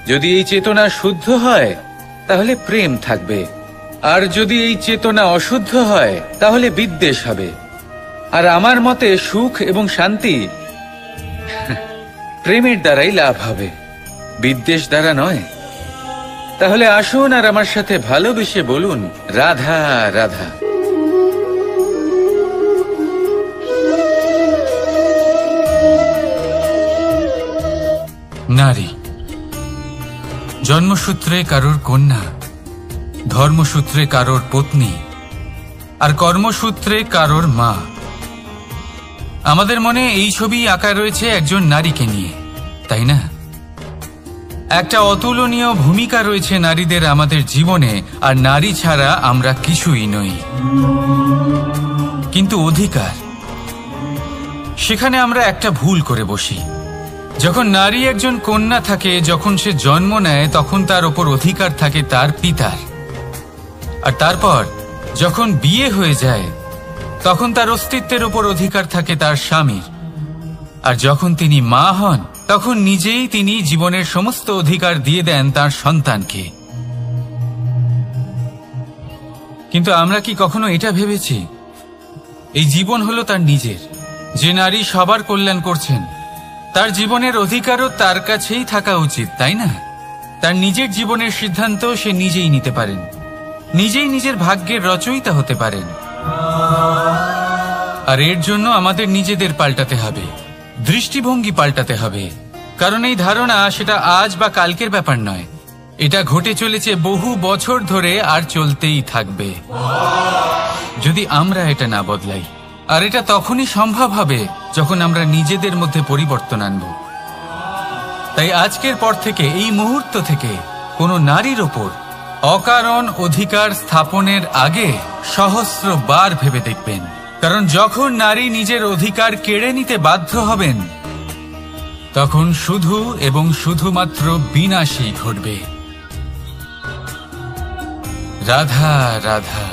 যদি এই চেতনা শুদ্ধ হয়, তাহলে প্রেম থাকবে, আর যদি এই চেতনা অশুদ্ধ হয়, তাহলে বিদ্বেষ হবে। আর আমার মতে সুখ এবং শান্তি প্রেমের দ্বারাই লাভ হবে, বিদ্বেষ দ্বারা নয়। তাহলে আসুন আর আমার সাথে ভালোবেসে বলুন, রাধা রাধা। নারী জন্মসূত্রে কারোর কন্যা, ধর্মসূত্রে কারোর পত্নী, আর কর্মসূত্রে কারোর মা। আমাদের মনে এই ছবি আঁকা রয়েছে একজন নারীকে নিয়ে, তাই না? একটা অতুলনীয় ভূমিকা রয়েছে নারীদের আমাদের জীবনে, আর নারী ছাড়া আমরা কিছুই নই। কিন্তু অধিকার, সেখানে আমরা একটা ভুল করে বসি। যখন নারী একজন কন্যা থাকে, যখন সে জন্ম নেয়, তখন তার ওপর অধিকার থাকে তার পিতার। আর তারপর যখন বিয়ে হয়ে যায়, তখন তার অস্তিত্বের ওপর অধিকার থাকে তার স্বামীর। আর যখন তিনি মা হন, তখন নিজেই তিনি জীবনের সমস্ত অধিকার দিয়ে দেন তার সন্তানকে। কিন্তু আমরা কি কখনো এটা ভেবেছি, এই জীবন হলো তার নিজের? যে নারী সবার কল্যাণ করছেন, তার জীবনের অধিকারও তার কাছেই থাকা উচিত, তাই না? তার নিজের জীবনের সিদ্ধান্ত সে নিজেই নিতে পারেন, নিজেই নিজের ভাগ্যের রচয়িতা হতে পারেন। আর এর জন্য আমাদের নিজেদের পাল্টাতে হবে, দৃষ্টিভঙ্গি পাল্টাতে হবে। কারণ এই ধারণা সেটা আজ বা কালকের ব্যাপার নয়, এটা ঘটে চলেছে বহু বছর ধরে, আর চলতেই থাকবে যদি আমরা এটা না বদলাই। আর এটা তখনই সম্ভব হবে যখন আমরা নিজেদের মধ্যে পরিবর্তন আনব। তাই আজকের পর থেকে, এই মুহূর্ত থেকে, কোনো নারীর ওপর অকারণ অধিকার স্থাপনের আগে সহস্রবার ভেবে দেখবেন। কারণ যখন নারী নিজের অধিকার কেড়ে নিতে বাধ্য হবেন, তখন শুধু এবং শুধুমাত্র বিনাশই ঘটবে। রাধা রাধা।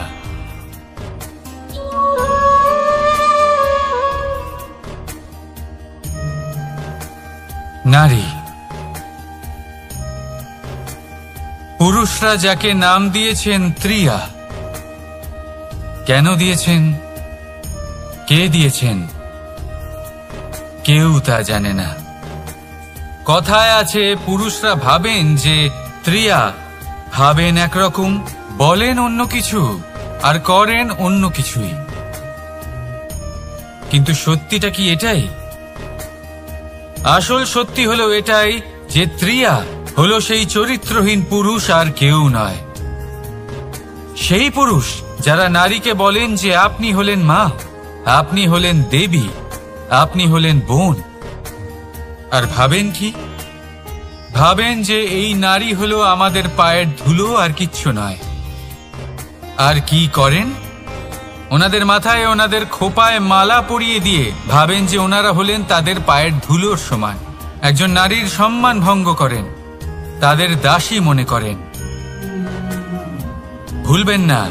নারী, পুরুষরা যাকে নাম দিয়েছেন ত্রিয়া, কেন দিয়েছেন, কে দিয়েছেন, কেউ তা জানে না। কথায় আছে, পুরুষরা ভাবেন যে ত্রিয়া, ভাবেন একরকম, বলেন অন্য কিছু, আর করেন অন্য কিছুই। কিন্তু সত্যিটা কি এটাই? আসল সত্যি হলো এটাই যে ত্রিয়া হলো সেই চরিত্রহীন পুরুষ, আর কেউ নয়। সেই পুরুষ যারা নারীকে বলেন যে আপনি হলেন মা, আপনি হলেন দেবী, আপনি হলেন বোন। আর ভাবেন কি? ভাবেন যে এই নারী হলো আমাদের পায়ের ধুলো আর কিচ্ছু নয়। আর কি করেন? ওনাদের মাথায় ওনাদের খোপায় মালা পরিয়ে দিয়ে ভাবেন যে ওনারা হলেন তাদের পায়ের ধুলোর সমান। একজন নারীর সম্মান ভঙ্গ করেন, তাদের দাসী মনে করেন। ভুলবেন না,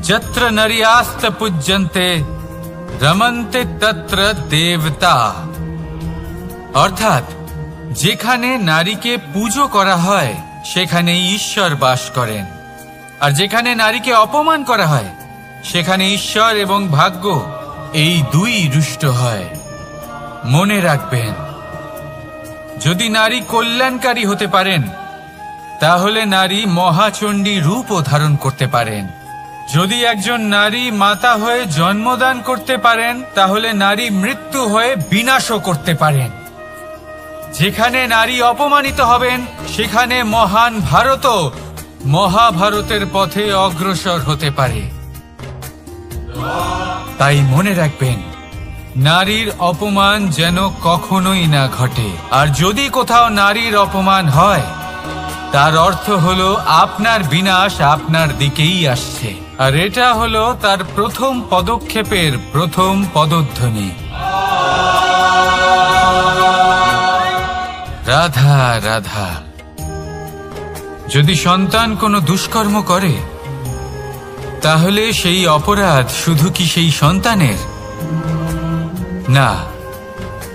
যত্র নারী আস্ত পূজ্যন্তে রমন্তে তত্র দেবতা। অর্থাৎ যেখানে নারীকে পুজো করা হয় সেখানে ঈশ্বর বাস করেন, আর যেখানে নারীকে অপমান করা হয় সেখানে ঈশ্বর এবং ভাগ্য এই দুই রুষ্ট হয়। মনে রাখবেন, যদি নারী কল্যাণকারী হতে পারেন তাহলে নারী মহাচণ্ডী রূপও ধারণ করতে পারেন। যদি একজন নারী মাতা হয়ে জন্মদান করতে পারেন তাহলে নারী মৃত্যু হয়ে বিনাশও করতে পারেন। যেখানে নারী অপমানিত হবেন সেখানে মহান ভারতও মহাভারতের পথে অগ্রসর হতে পারে। তাই মনে রাখবেন, নারীর অপমান যেন কখনোই না ঘটে। আর যদি কোথাও নারীর অপমান হয় তার অর্থ হলো আপনার বিনাশ আপনার দিকেই আসছে, আর এটা হলো তার প্রথম পদক্ষেপের প্রথম পদধ্বনি। রাধা রাধা। যদি সন্তান কোনো দুষ্কর্ম করে তাহলে সেই অপরাধ শুধু কি সেই সন্তানের? না,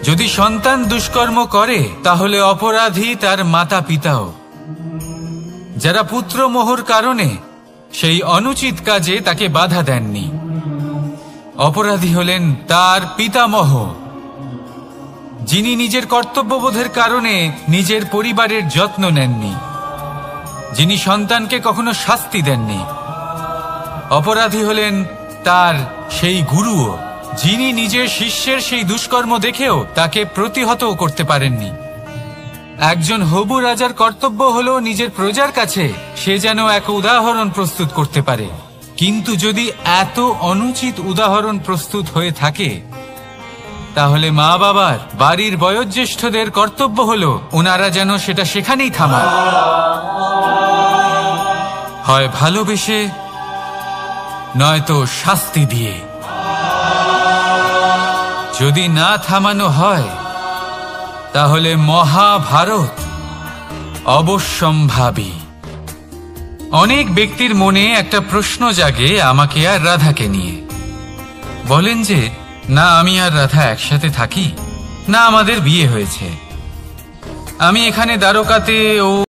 যদি সন্তান দুষ্কর্ম করে তাহলে অপরাধী তার মাতা পিতাও, যারা পুত্রমোহর কারণে সেই অনুচিত কাজে তাকে বাধা দেননি। অপরাধী হলেন তার পিতামহ, যিনি নিজের কর্তব্যবোধের কারণে নিজের পরিবারের যত্ন নেননি, যিনি সন্তানকে কখনো শাস্তি দেননি। অপরাধী হলেন তার সেই গুরুও, যিনি নিজের শিষ্যের সেই দুষ্কর্ম দেখেও তাকে প্রতিহত করতে পারেননি। একজন হবু রাজার কর্তব্য হলো নিজের প্রজার কাছে সে যেন এক উদাহরণ প্রস্তুত করতে পারে, কিন্তু যদি এত অনুচিত উদাহরণ প্রস্তুত হয়ে থাকে তাহলে মা বাবার, বাড়ির বয়োজ্যেষ্ঠদের কর্তব্য হলো ওনারা যেন সেটা সেখানেই থামান, হয় ভালোবেসে নয়তো শাস্তি দিয়ে। যদি না থামানো হয় তাহলে মহাভারত অবশ্যম্ভাবী। অনেক ব্যক্তির মনে একটা প্রশ্ন জাগে আমাকে আর রাধাকে নিয়ে। বলেন যে না আমি আর রাধা একসাথে থাকি, না আমাদের বিয়ে হয়েছে, আমি এখানে দ্বারকাতে ও